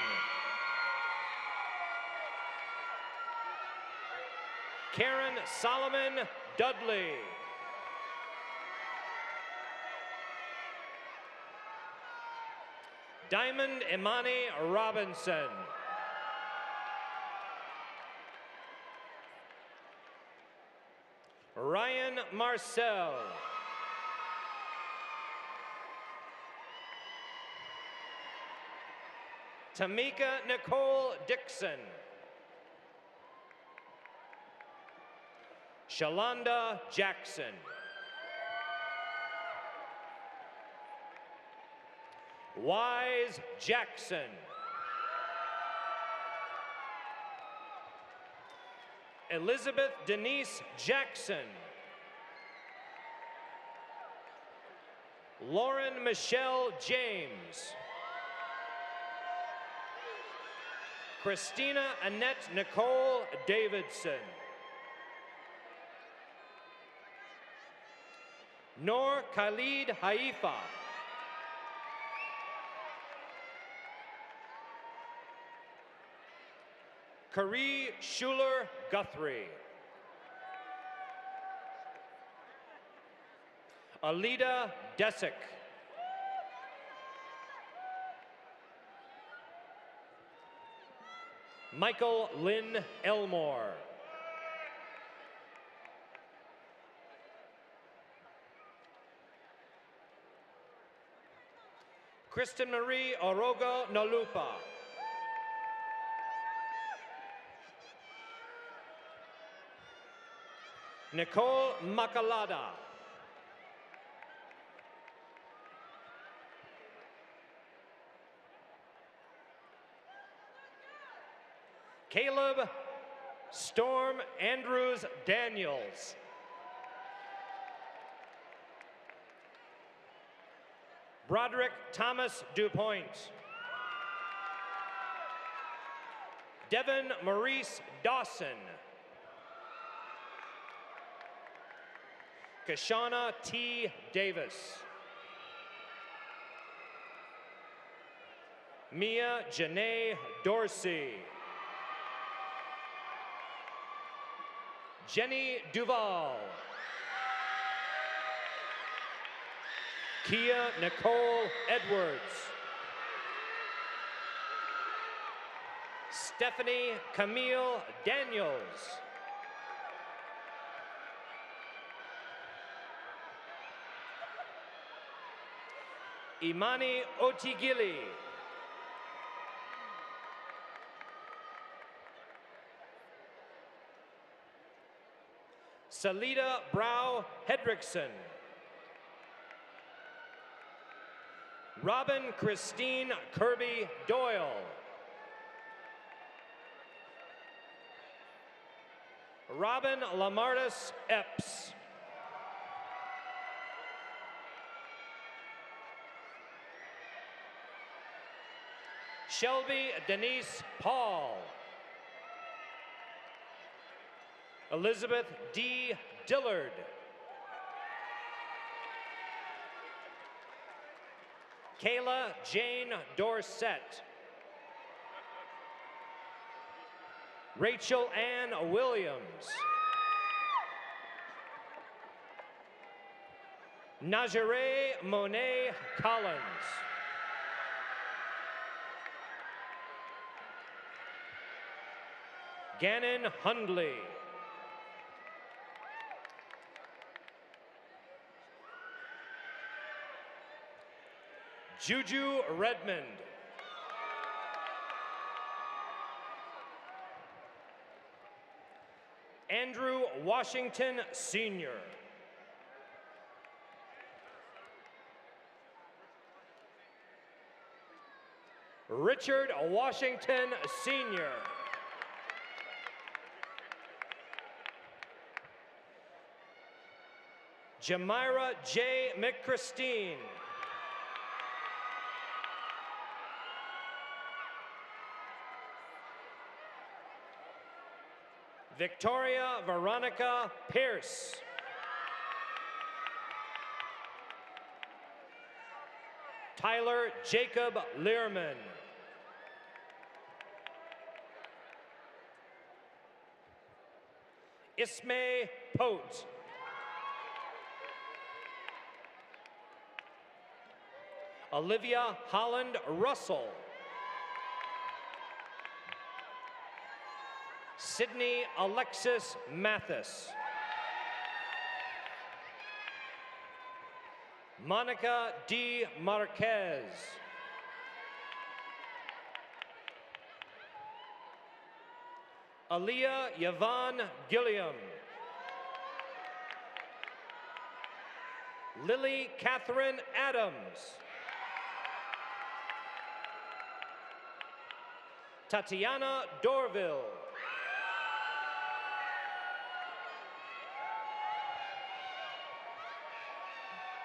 Karen Solomon Dudley. Diamond Imani Robinson. Ryan Marcel. Tamika Nicole Dixon. Shalonda Jackson. Wise Jackson. Elizabeth Denise Jackson. Lauren Michelle James. Christina Annette Nicole Davidson. Noor Khalid Haifa. Kari Schuler Guthrie. Alida Desick. Michael Lynn Elmore. Kristen Marie Orogo Nalupa. Nicole Macalada. Caleb Storm Andrews Daniels. Broderick Thomas DuPoint. Devin Maurice Dawson. Kashana T. Davis. Mia Janae Dorsey. Jenny Duval. Kia Nicole Edwards. Stephanie Camille Daniels. Imani Otigili. Salida Brow Hedrickson. Robin Christine Kirby Doyle. Robin Lamartis Epps. Shelby Denise Paul. Elizabeth D. Dillard. Kayla Jane Dorsett. Rachel Ann Williams. Najere Monet Collins. Gannon Hundley. Juju Redmond. Andrew Washington Sr. Richard Washington Sr. Jamira J. McChristine. Victoria Veronica Pierce. Tyler Jacob Learman. Ismay Pote. Olivia Holland Russell. Sydney Alexis Mathis. Monica D. Marquez. Aaliyah Yvonne Gilliam. Lily Catherine Adams. Tatiana Dorville.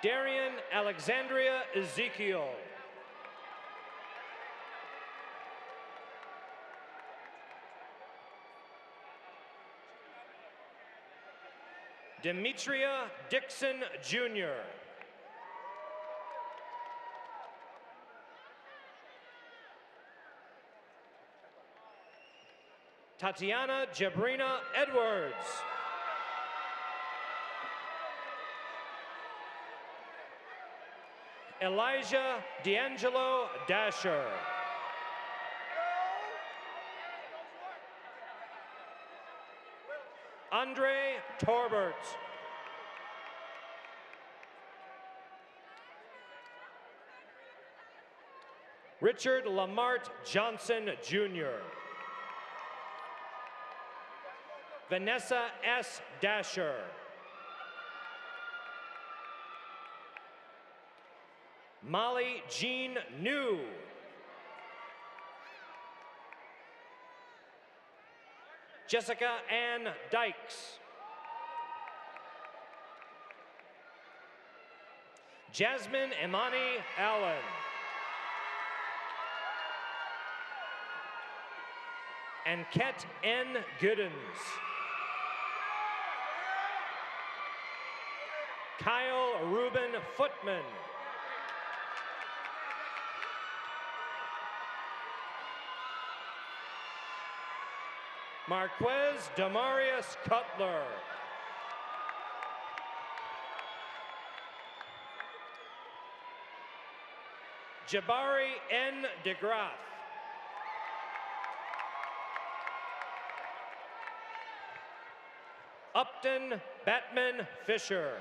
Darian Alexandria Ezekiel. Demetria Dixon Jr. Tatiana Jabrina Edwards. Elijah D'Angelo Dasher. Andre Torbert. Richard Lamart Johnson Jr. Vanessa S. Dasher. Molly Jean New. Jessica Ann Dykes. Jasmine Imani Allen. And Ket N. Goodens. Kyle Ruben Footman. Marquez Demarius Cutler. Jabari N. DeGraff. Upton Batman Fisher.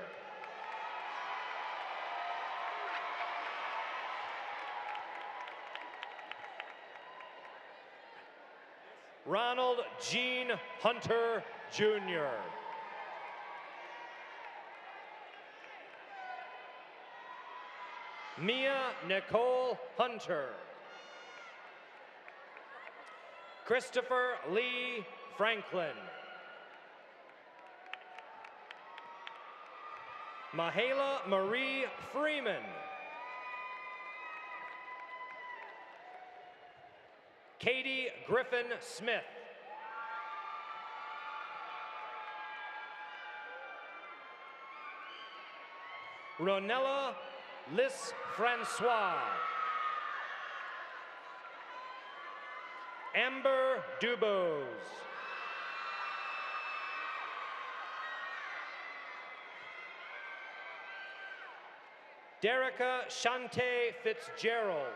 Ronald Gene Hunter, Jr. Mia Nicole Hunter. Christopher Lee Franklin. Mahala Marie Freeman. Katie Griffin Smith. Ronella Liz Francois. Amber Dubose. Derica Shante Fitzgerald.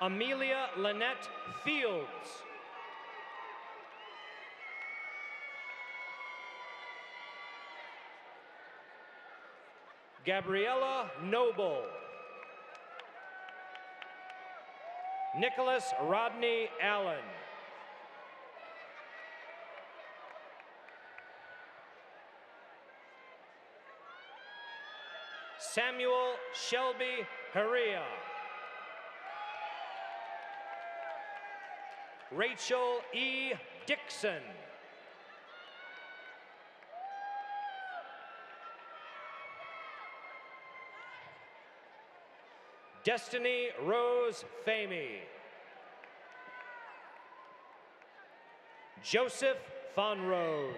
Amelia Lynette Fields. Gabriella Noble. Nicholas Rodney Allen. Samuel Shelby Haria. Rachel E. Dixon. Destiny Rose Famey. Joseph Fonrose.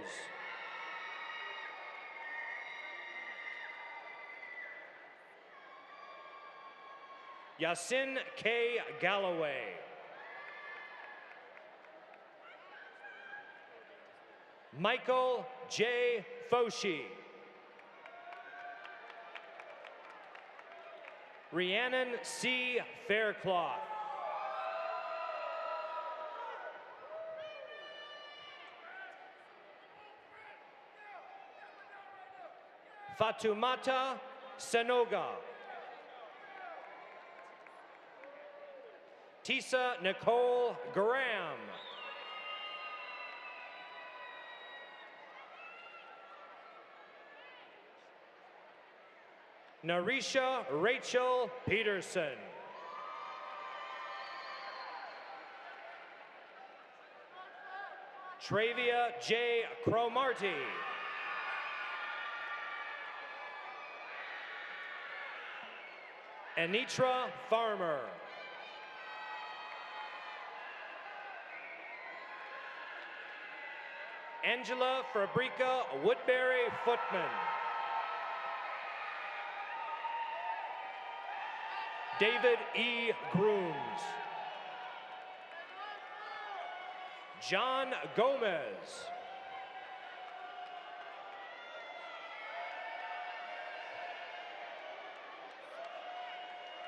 Yasin K. Galloway. Michael J. Foshi. Rhiannon C. Faircloth. Fatumata Sanoga. Tisa Nicole Graham. Narisha Rachel Peterson. Travia J. Cromarty. Anitra Farmer. Angela Fabrica Woodbury Footman. David E. Grooms. John Gomez.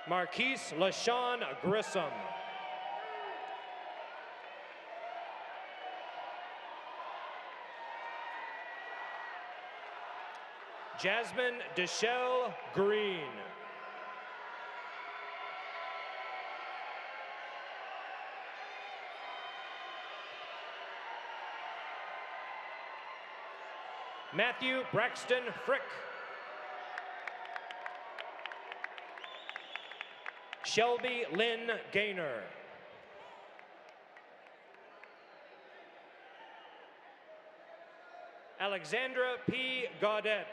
Marquise LaShawn Grissom. Jasmine Deshelle Green. Matthew Braxton Frick. Shelby Lynn Gaynor. Alexandra P. Gaudette.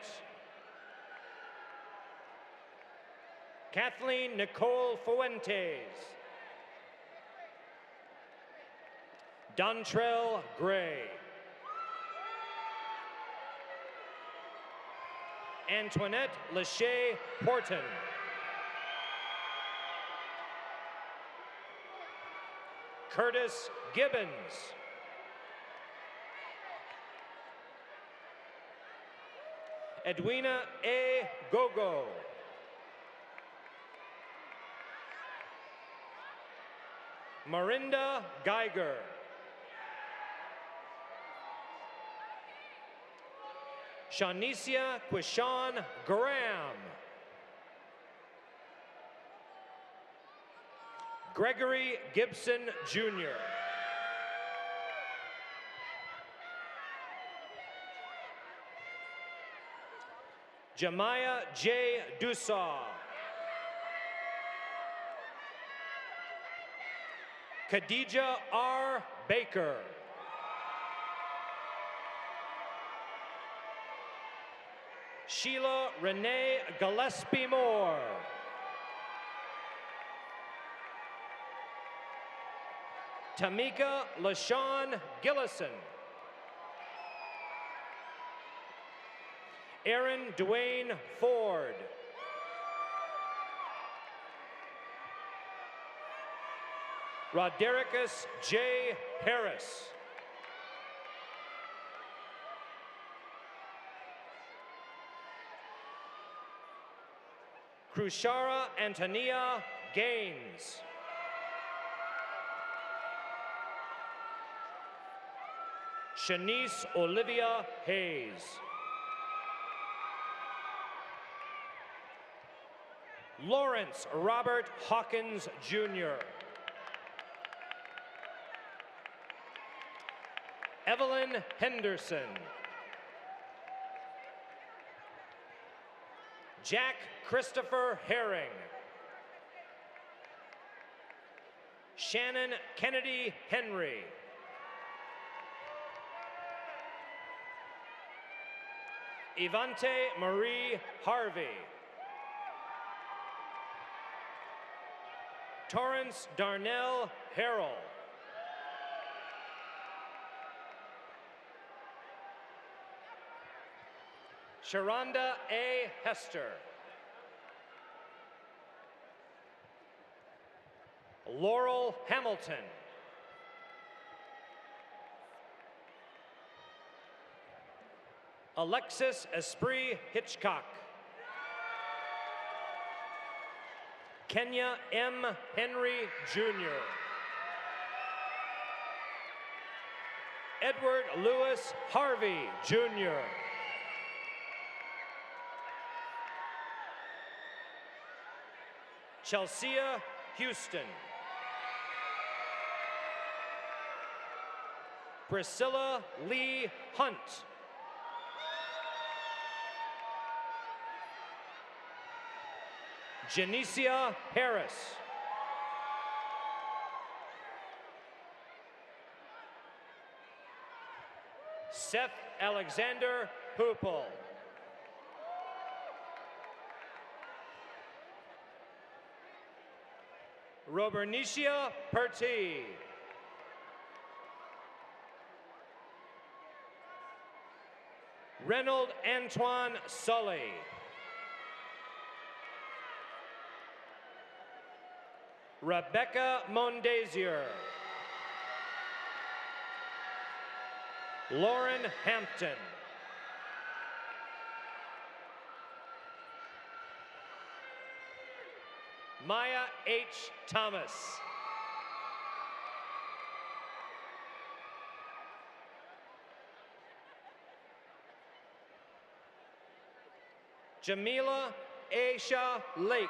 Kathleen Nicole Fuentes. Dontrell Gray. Antoinette Lachey Horton. Curtis Gibbons. Edwina A. Gogo. Marinda Geiger. Shanicia Quishon Graham. Gregory Gibson Jr. Jemiah J. Dusaw. Khadija R. Baker. Sheila Renee Gillespie Moore. Tamika LaShawn Gillison. Aaron Dwayne Ford. Rodericus J. Harris. Krushara Antonia Gaines. Shanice Olivia Hayes. Lawrence Robert Hawkins, Jr. Evelyn Henderson. Jack Christopher Herring. Shannon Kennedy Henry. Ivante Marie Harvey. Torrance Darnell Harrell. Sharonda A. Hester. Laurel Hamilton. Alexis Esprit Hitchcock. Kenya M. Henry Jr. Edward Lewis Harvey Jr. Chelsea Houston. Priscilla Lee Hunt. Janicia Harris. Seth Alexander Hoople. Robernicia Perti. Reynold Antoine Sully. Rebecca Mondasier. Lauren Hampton. Maya H. Thomas. Jamila Aisha Lake.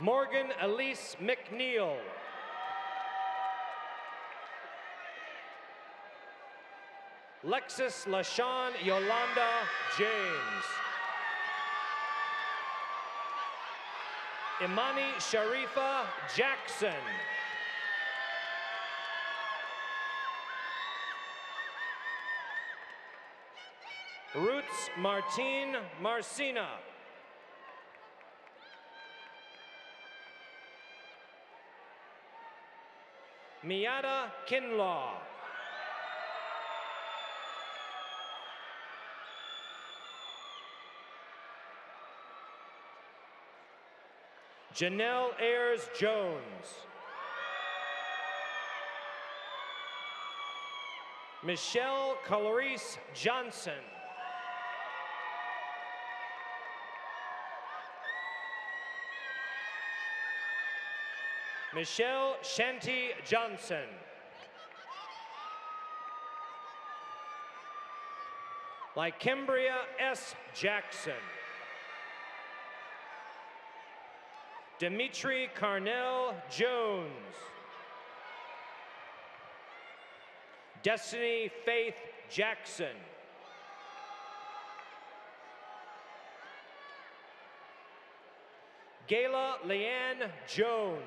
Morgan Elise McNeil. Lexus LaShawn Yolanda James. Imani Sharifa Jackson. Roots Martine Marcina. Miata Kinlaw. Janelle Ayers Jones. Michelle Clarice Johnson. Michelle Shanti Johnson. Lycambria S. Jackson. Dimitri Carnell Jones. Destiny Faith Jackson. Gayla Leanne Jones.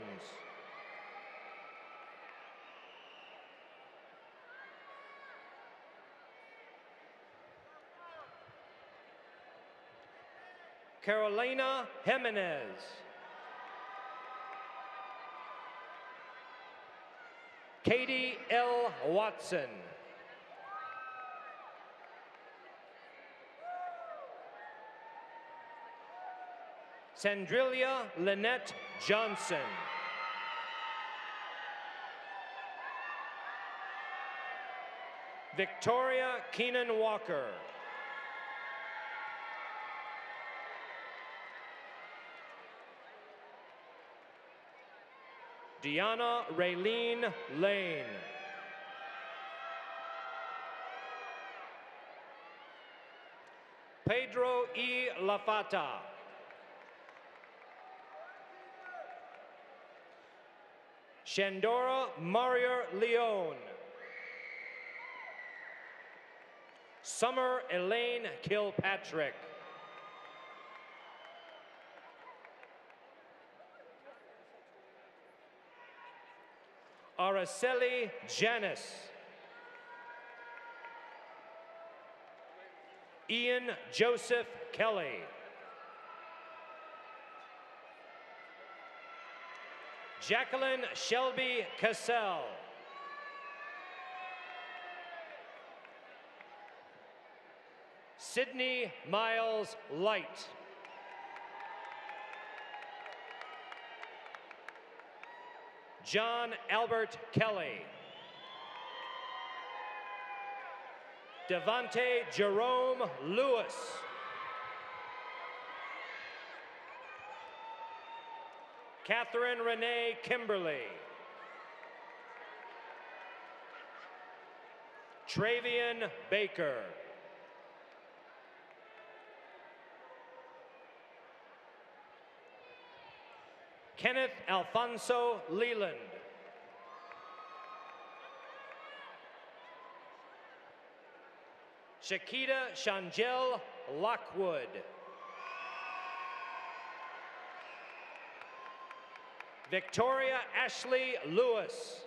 Carolina Jimenez. Katie L. Watson. Sandrilia Lynette Johnson. Victoria Keenan Walker. Deanna Raylene Lane. Pedro E. Lafata. Shandora Maria Leone. Summer Elaine Kilpatrick. Araceli Janice. Ian Joseph Kelly. Jacqueline Shelby Cassell. Sydney Miles Light. John Albert Kelly. Devontae Jerome Lewis. Catherine Renee Kimberly. Travian Baker. Kenneth Alfonso Leland. Shakita Shangel Lockwood. Victoria Ashley Lewis.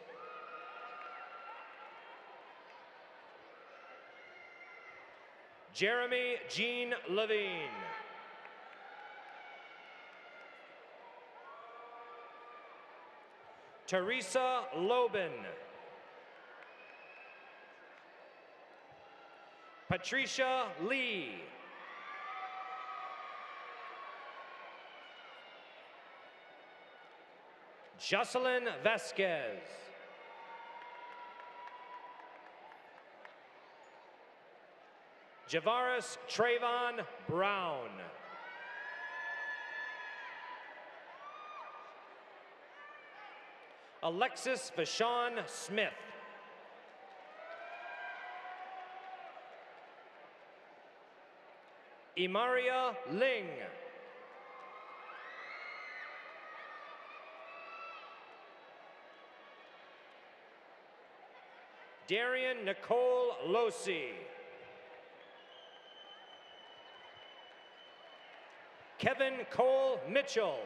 Jeremy Jean Levine. Teresa Lobin. Patricia Lee. Jocelyn Vasquez. Javaris Trayvon Brown. Alexis Vashon Smith. Imaria Ling. Darian Nicole Losi. Kevin Cole Mitchell.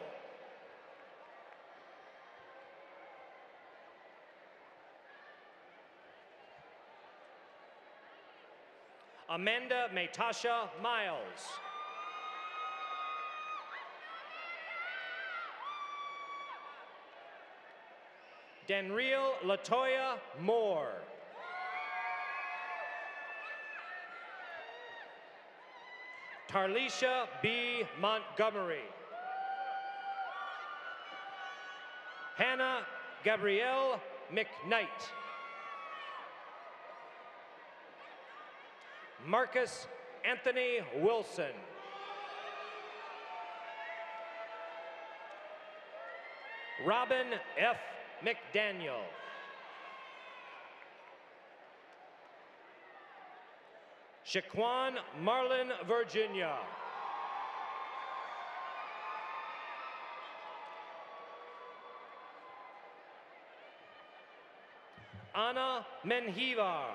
Amanda Matasha Miles. Denreal Latoya Moore. Tarlisha B. Montgomery. Hannah Gabrielle McKnight. Marcus Anthony Wilson. Robin F. McDaniel. Shaquan Marlin, Virginia. Anna Menjivar.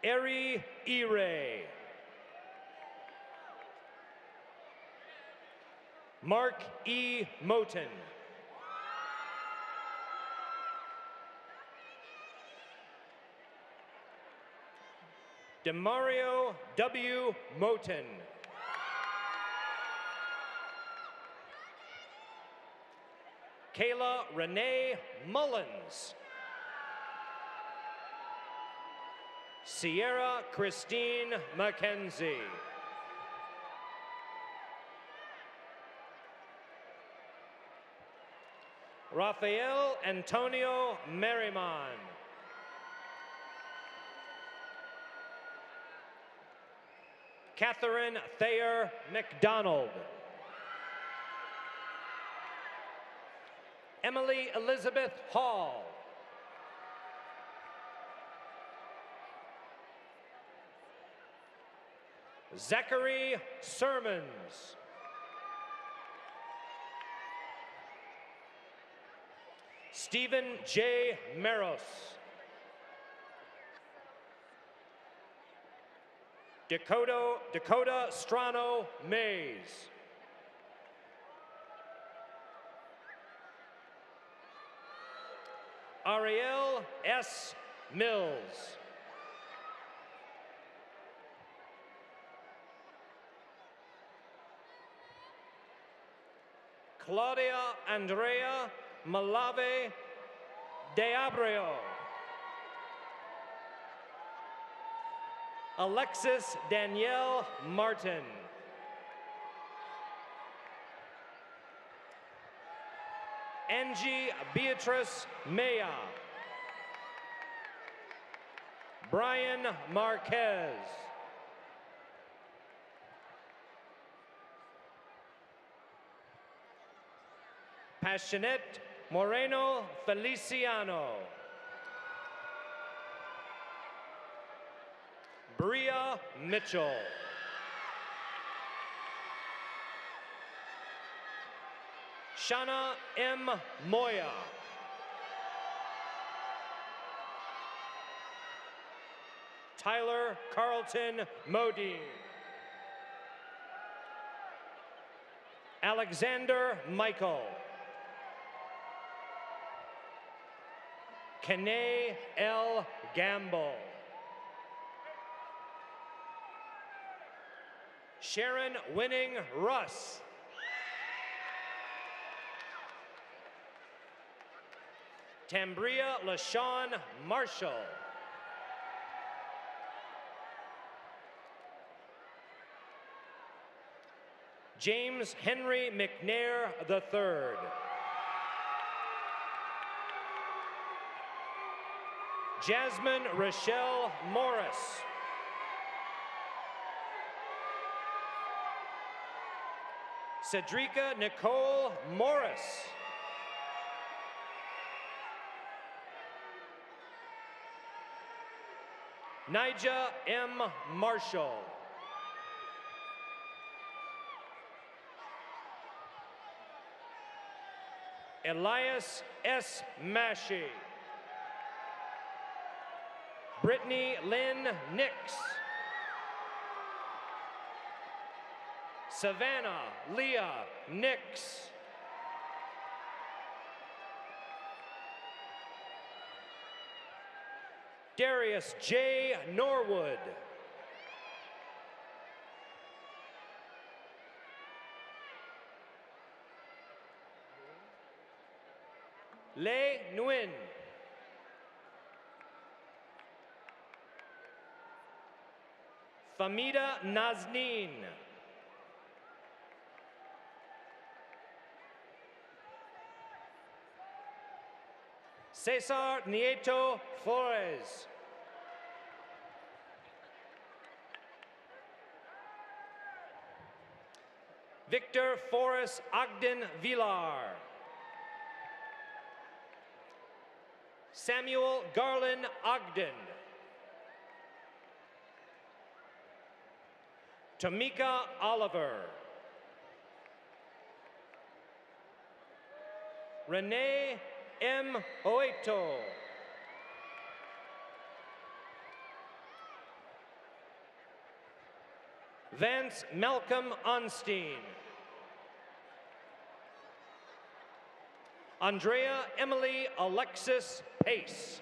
Eri Ire. Mark E. Moten. Demario W. Moten. Kayla Renee Mullins. Sierra Christine McKenzie. Rafael Antonio Merriman. Catherine Thayer McDonald. Emily Elizabeth Hall. Zachary Sermons. Stephen J. Maros. Dakota Strano Mays. Ariel S. Mills. Claudia Andrea Malave de Abreu. Alexis Danielle Martin. Angie Beatrice Maya. Brian Marquez. Passionate Moreno Feliciano. Bria Mitchell. Shana M. Moya. Tyler Carlton Modine. Alexander Michael. Kene L. Gamble. Sharon Winning Russ. Tambria LaShawn Marshall. James Henry McNair III. Jasmine Rochelle Morris. Cedrica Nicole Morris. Nija M. Marshall. Elias S. Massey. Brittany Lynn Nix. Savannah Leah Nix. Darius J. Norwood. Lei Nguyen. Famida Nazneen. Cesar Nieto Flores. Victor Forrest Ogden Villar. Samuel Garland Ogden. Tamika Oliver. Renee M. Oeto. Vance Malcolm Onstein. Andrea Emily Alexis Pace.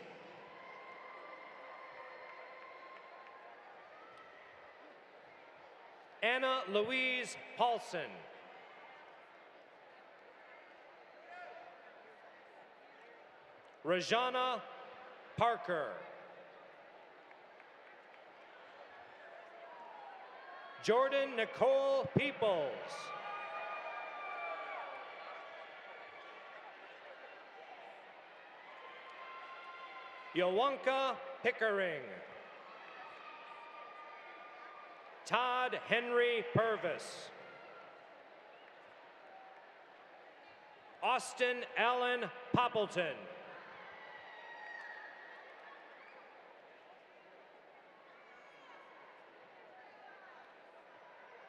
Anna Louise Paulson. Rajana Parker. Jordan Nicole Peoples. Yawanka Pickering. Todd Henry Purvis. Austin Allen Poppleton.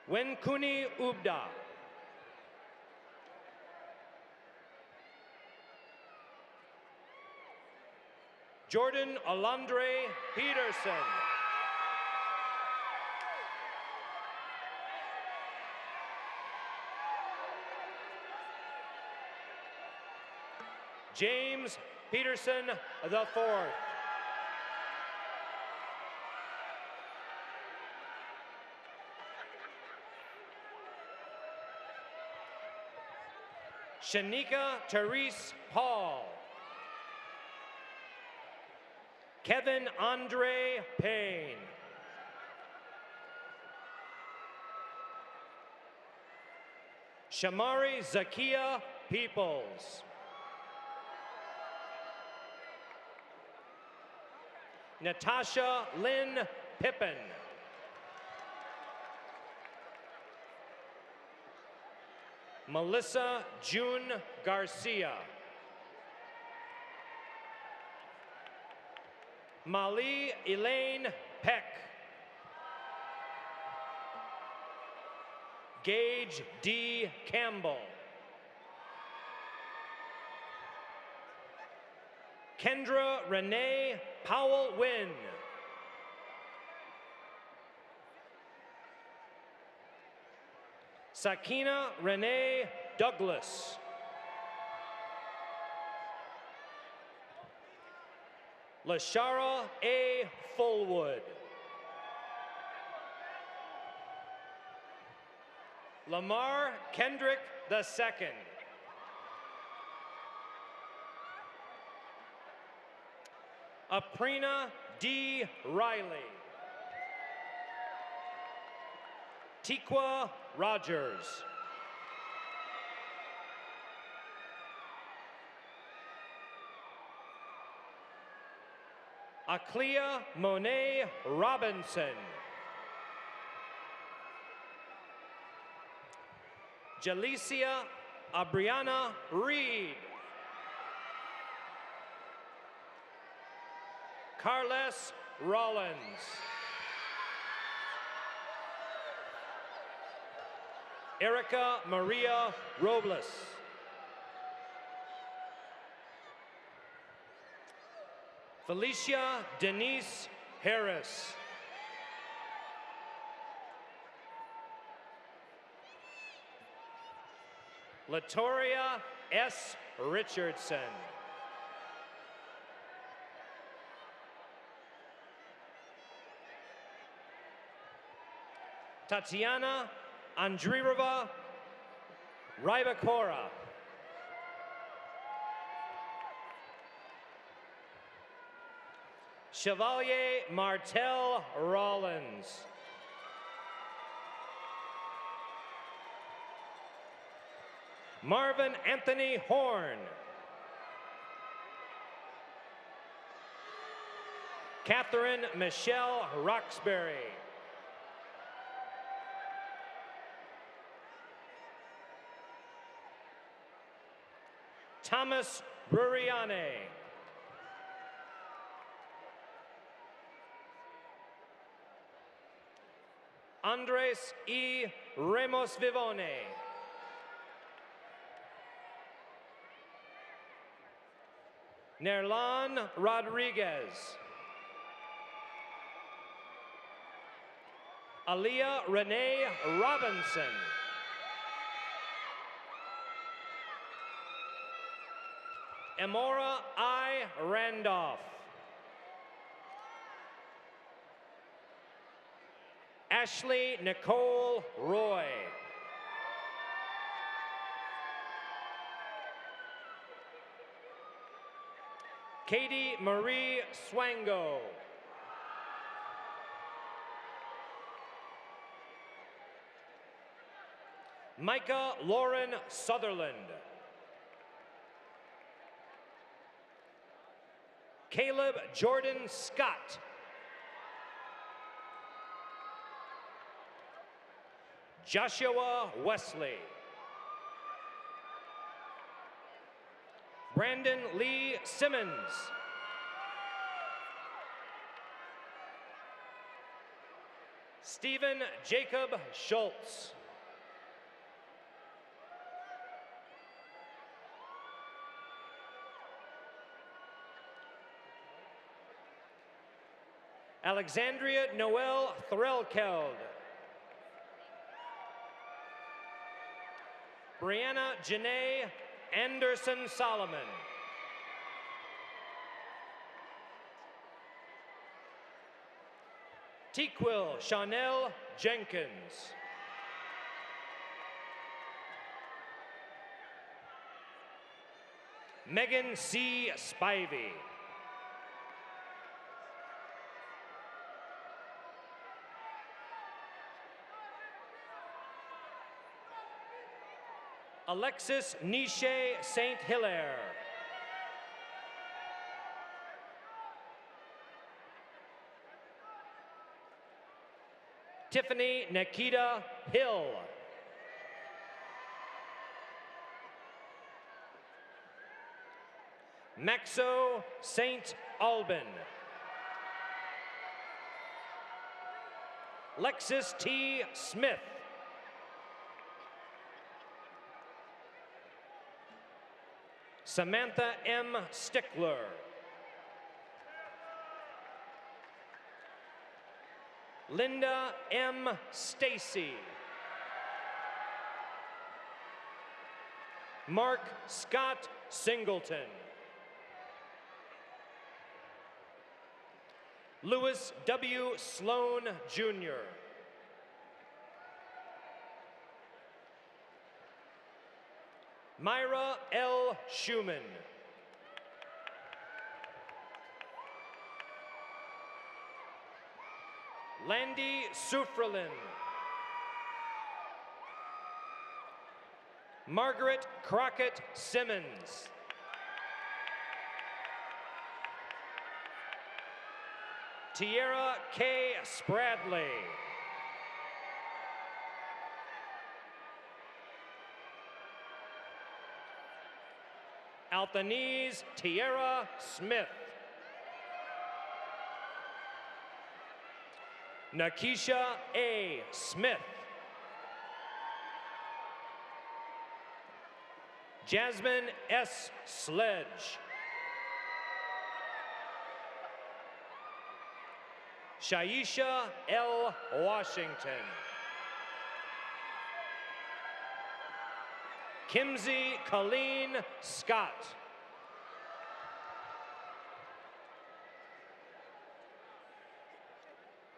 Wenkuni Ubda. Jordan Alondre Peterson. James Peterson IV. Shanika Therese Paul. Kevin Andre Payne. Shamari Zakia Peoples. Natasha Lynn Pippin. Melissa June Garcia. Mali Elaine Peck. Gage D. Campbell. Kendra Renee Powell Wynn. Sakina Renee Douglas. Lashara A. Fullwood. Lamar Kendrick II. Aprina D. Riley. Tikwa Rogers. Aclea Monet Robinson. Jalicia Abriana Reed. Carles Rollins. Erica Maria Robles. Felicia Denise Harris. Latoria S. Richardson. Tatiana Andreeva Rybakora. Chevalier Martel Rollins. Marvin Anthony Horn. Catherine Michelle Roxbury. Thomas Bruriane. Andres E. Ramos Vivone. Nerlan Rodriguez. Aaliyah Renee Robinson. Emora I. Randolph. Ashley Nicole Roy. Katie Marie Swango. Micah Lauren Sutherland. Caleb Jordan Scott. Joshua Wesley. Brandon Lee Simmons. Stephen Jacob Schultz. Alexandria Noel Threlkeld. Brianna Janae Anderson Solomon. Tequil Chanel Jenkins. Megan C. Spivey. Alexis Niche St. Hilaire. Tiffany Nikita Hill. Maxo St. Alban. Lexis T. Smith. Samantha M. Stickler. Linda M. Stacy. Mark Scott Singleton. Louis W. Sloan, Jr. Myra L. Schumann. Landy Sufrelin. Margaret Crockett Simmons. Tierra K. Spradley. Althanese Tierra Smith. Nakisha A. Smith. Jasmine S. Sledge. Shaisha L. Washington. Kimsey Colleen Scott.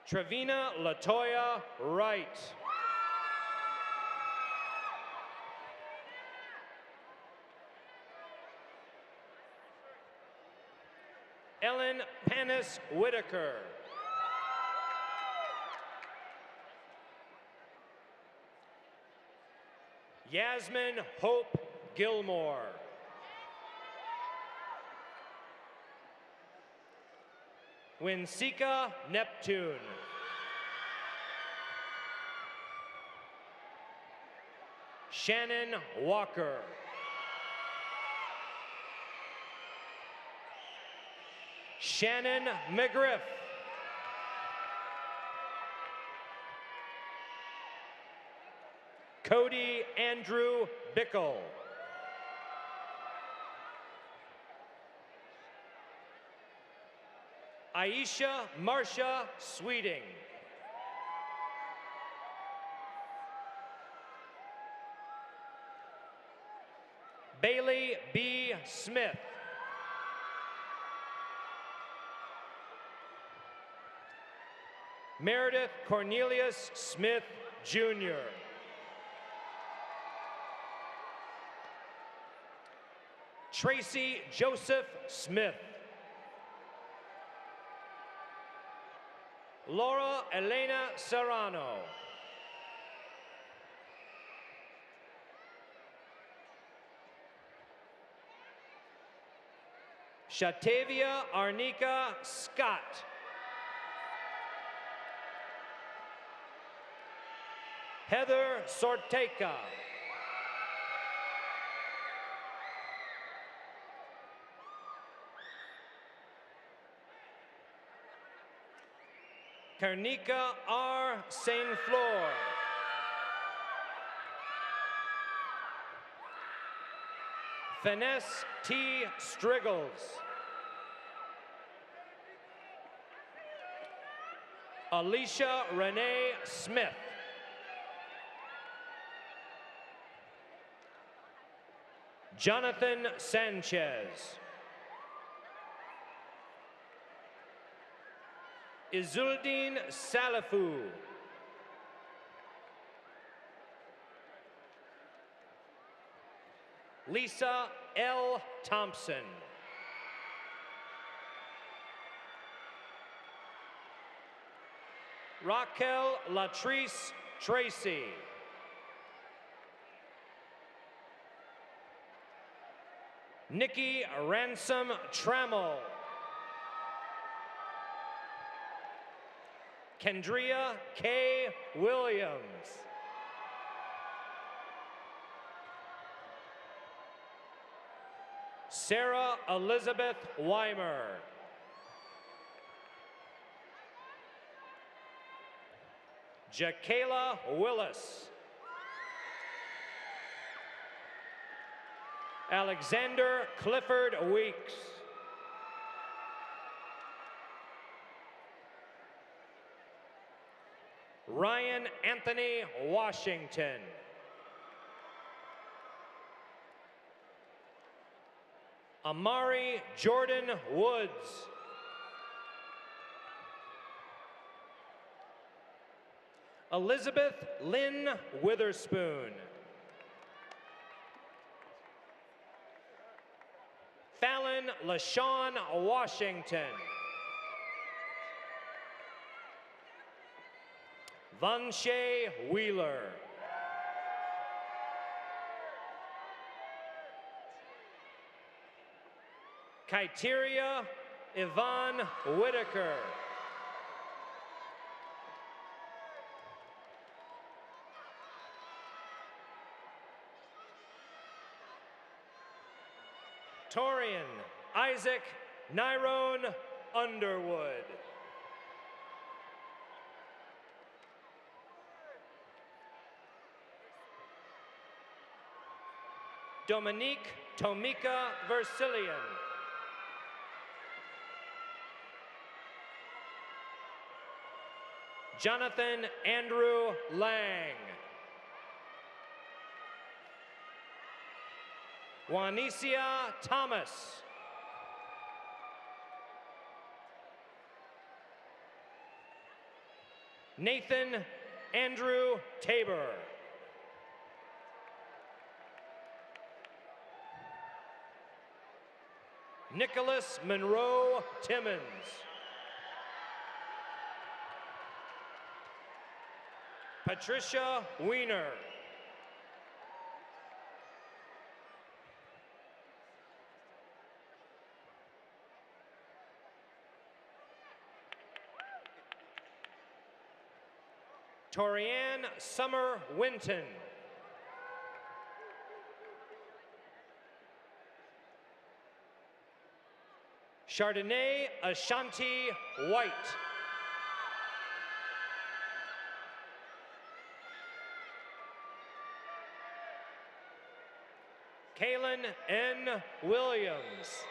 Trevina Latoya Wright. Ellen Panis Whitaker. Yasmin Hope Gilmore. Winsika Neptune. Shannon Walker. Shannon McGriff. Cody Andrew Bickle. Aisha Marcia Sweeting. Bailey B. Smith. Meredith Cornelius Smith, Jr. Tracy Joseph Smith. Laura Elena Serrano. Shatavia Arnika Scott. Heather Sorteca. Karnika R. Saint Flor. Finesse T. Striggles. Alicia Renee Smith. Jonathan Sanchez. Izuldin Salafu. Lisa L. Thompson. Raquel Latrice Tracy. Nikki Ransom Trammell. Kendria K. Williams. Sarah Elizabeth Weimer. Jakayla Willis. Alexander Clifford Weeks. Ryan Anthony Washington. Amari Jordan Woods. Elizabeth Lynn Witherspoon. Fallon LaShawn Washington. Vanshay Wheeler. Kaiteria Yvonne Whitaker. Torian Isaac Nyrone Underwood. Dominique Tomika Versilian. Jonathan Andrew Lang. Juanicia Thomas. Nathan Andrew Tabor. Nicholas Monroe Timmons. Patricia Wiener. Torianne Summer Winton. Chardonnay Ashanti White. Kaylin N. Williams.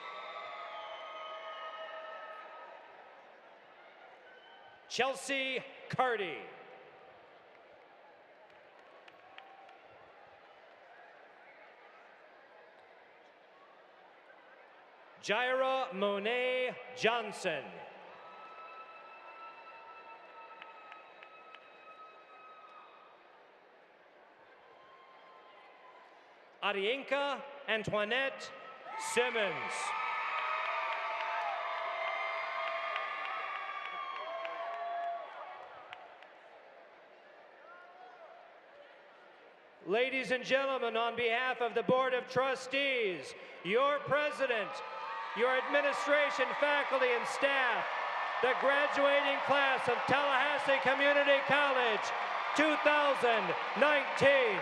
Chelsea Carty. Jaira Monet Johnson. Adienka Antoinette Simmons. Ladies and gentlemen, on behalf of the Board of Trustees, your president, your administration, faculty, and staff, the graduating class of Tallahassee Community College 2019.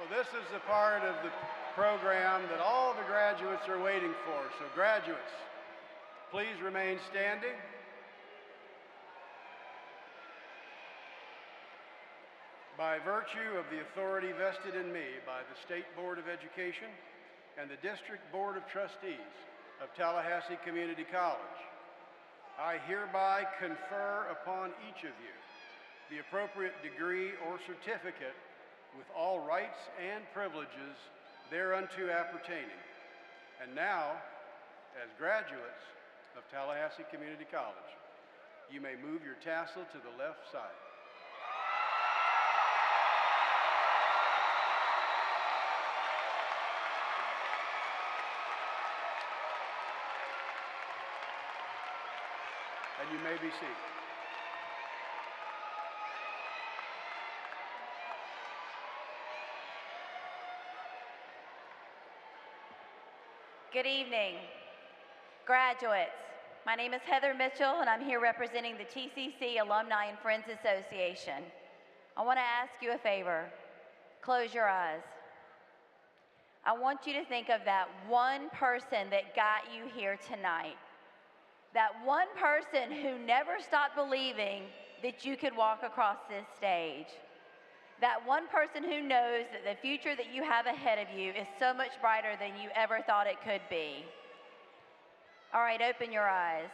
Well, this is the part of the program that all the graduates are waiting for. So graduates, please remain standing. By virtue of the authority vested in me by the State Board of Education and the District Board of Trustees of Tallahassee Community College, I hereby confer upon each of you the appropriate degree or certificate with all rights and privileges thereunto appertaining. And now, as graduates of Tallahassee Community College, you may move your tassel to the left side. and you may be seated. Good evening, graduates. My name is Heather Mitchell, and I'm here representing the TCC Alumni and Friends Association. I want to ask you a favor. Close your eyes. I want you to think of that one person that got you here tonight. That one person who never stopped believing that you could walk across this stage. That one person who knows that the future that you have ahead of you is so much brighter than you ever thought it could be. All right, open your eyes.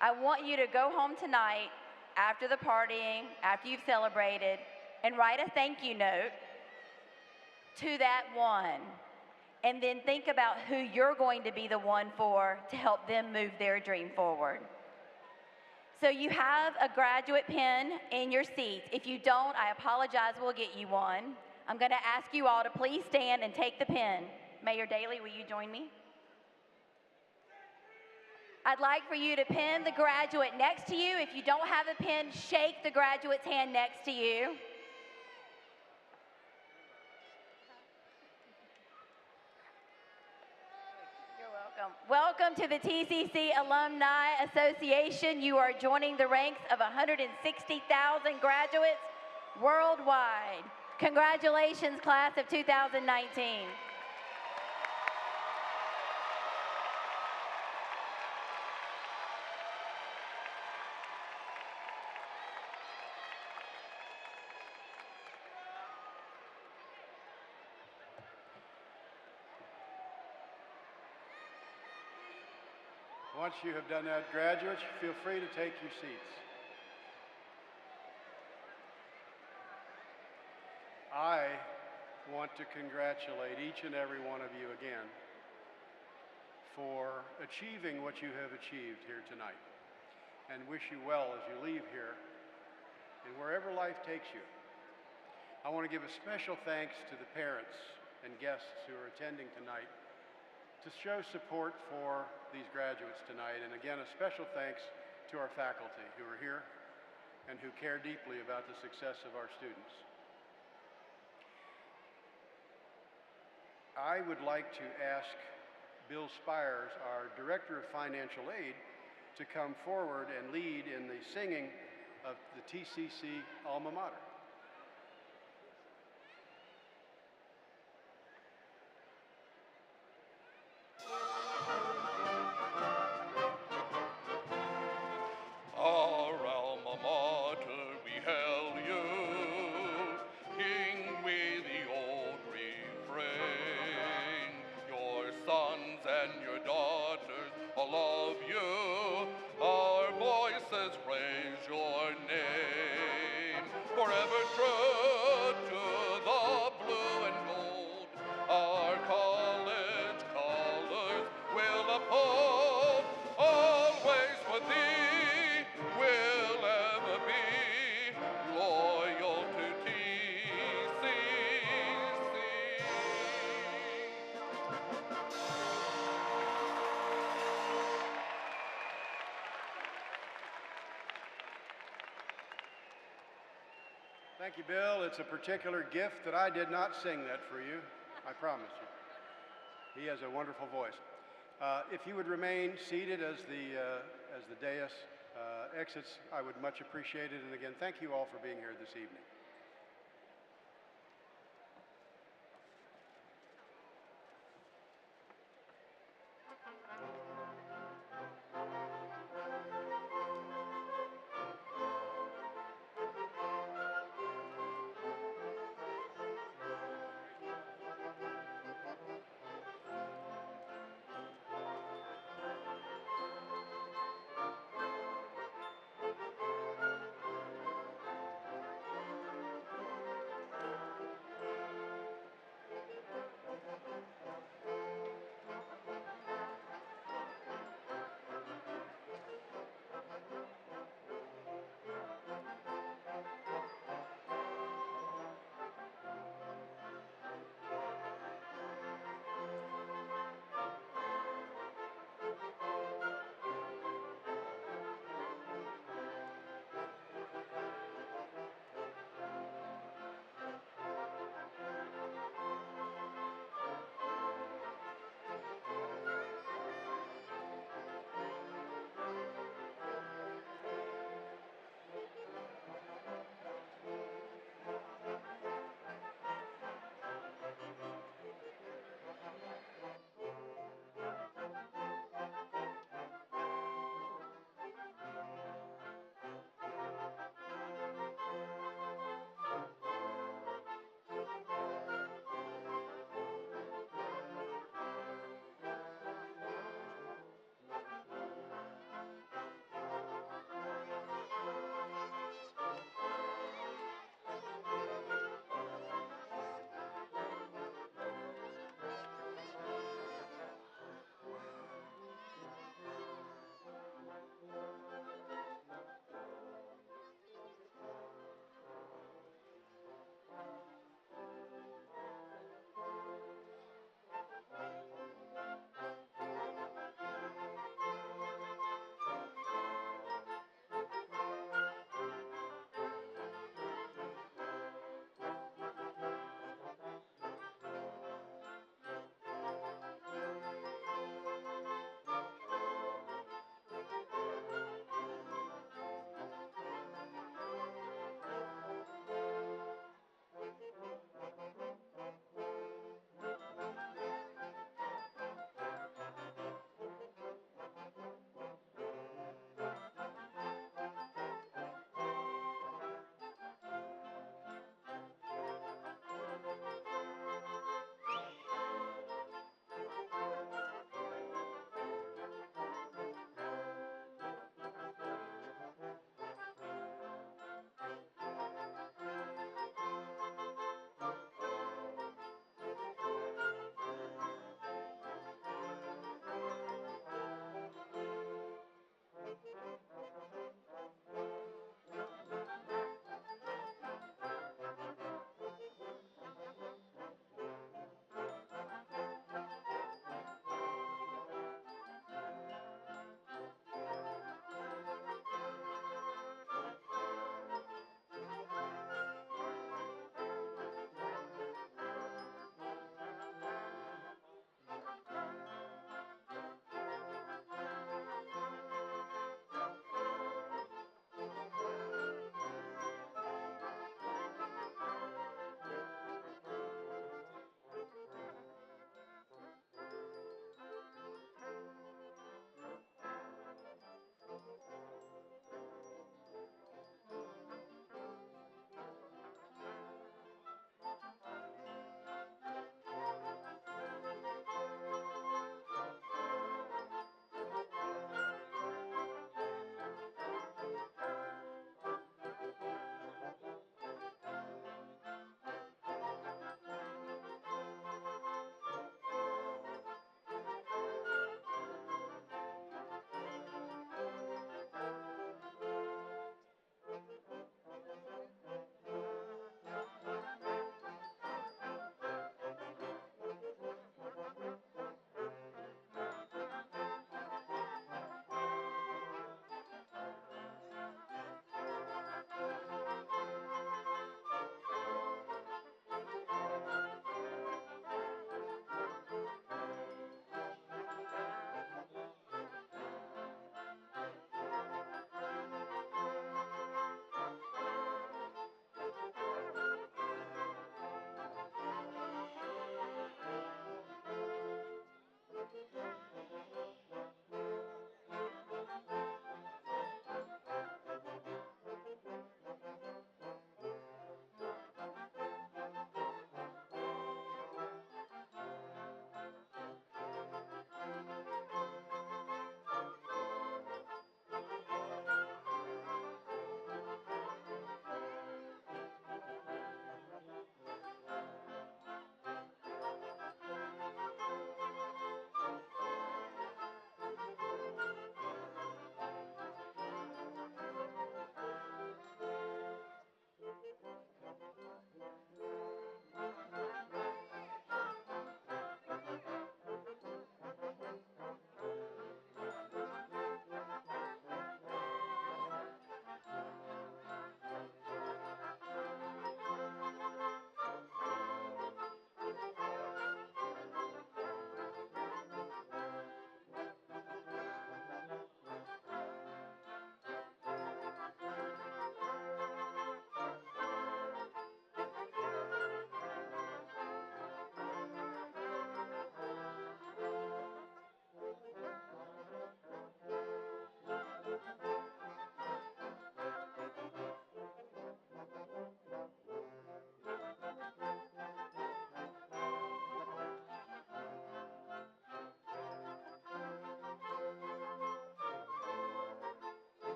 I want you to go home tonight after the partying, after you've celebrated, and write a thank you note to that one. And then think about who you're going to be the one for to help them move their dream forward. So you have a graduate pin in your seats. If you don't, I apologize, we'll get you one. I'm gonna ask you all to please stand and take the pin. Mayor Daley, will you join me? I'd like for you to pin the graduate next to you. If you don't have a pin, shake the graduate's hand next to you. Welcome to the TCC Alumni Association. You are joining the ranks of 160,000 graduates worldwide. Congratulations, class of 2019. Once you have done that, graduates, feel free to take your seats. I want to congratulate each and every one of you again for achieving what you have achieved here tonight, and wish you well as you leave here and wherever life takes you. I want to give a special thanks to the parents and guests who are attending tonight to show support for these graduates tonight. And again, a special thanks to our faculty who are here and who care deeply about the success of our students. I would like to ask Bill Spires, our Director of Financial Aid, to come forward and lead in the singing of the TCC Alma Mater. Our alma mater, we hail you, King with the old refrain. Your sons and your daughters all love you. Our voices praise your name. Forever true to the blue and gold, our college colors will uphold. Always with thee will ever be loyal to TCC. Thank you, Bill. It's a particular gift that I did not sing that for you, I promise you. He has a wonderful voice. If you would remain seated as the dais exits, I would much appreciate it. And again, thank you all for being here this evening.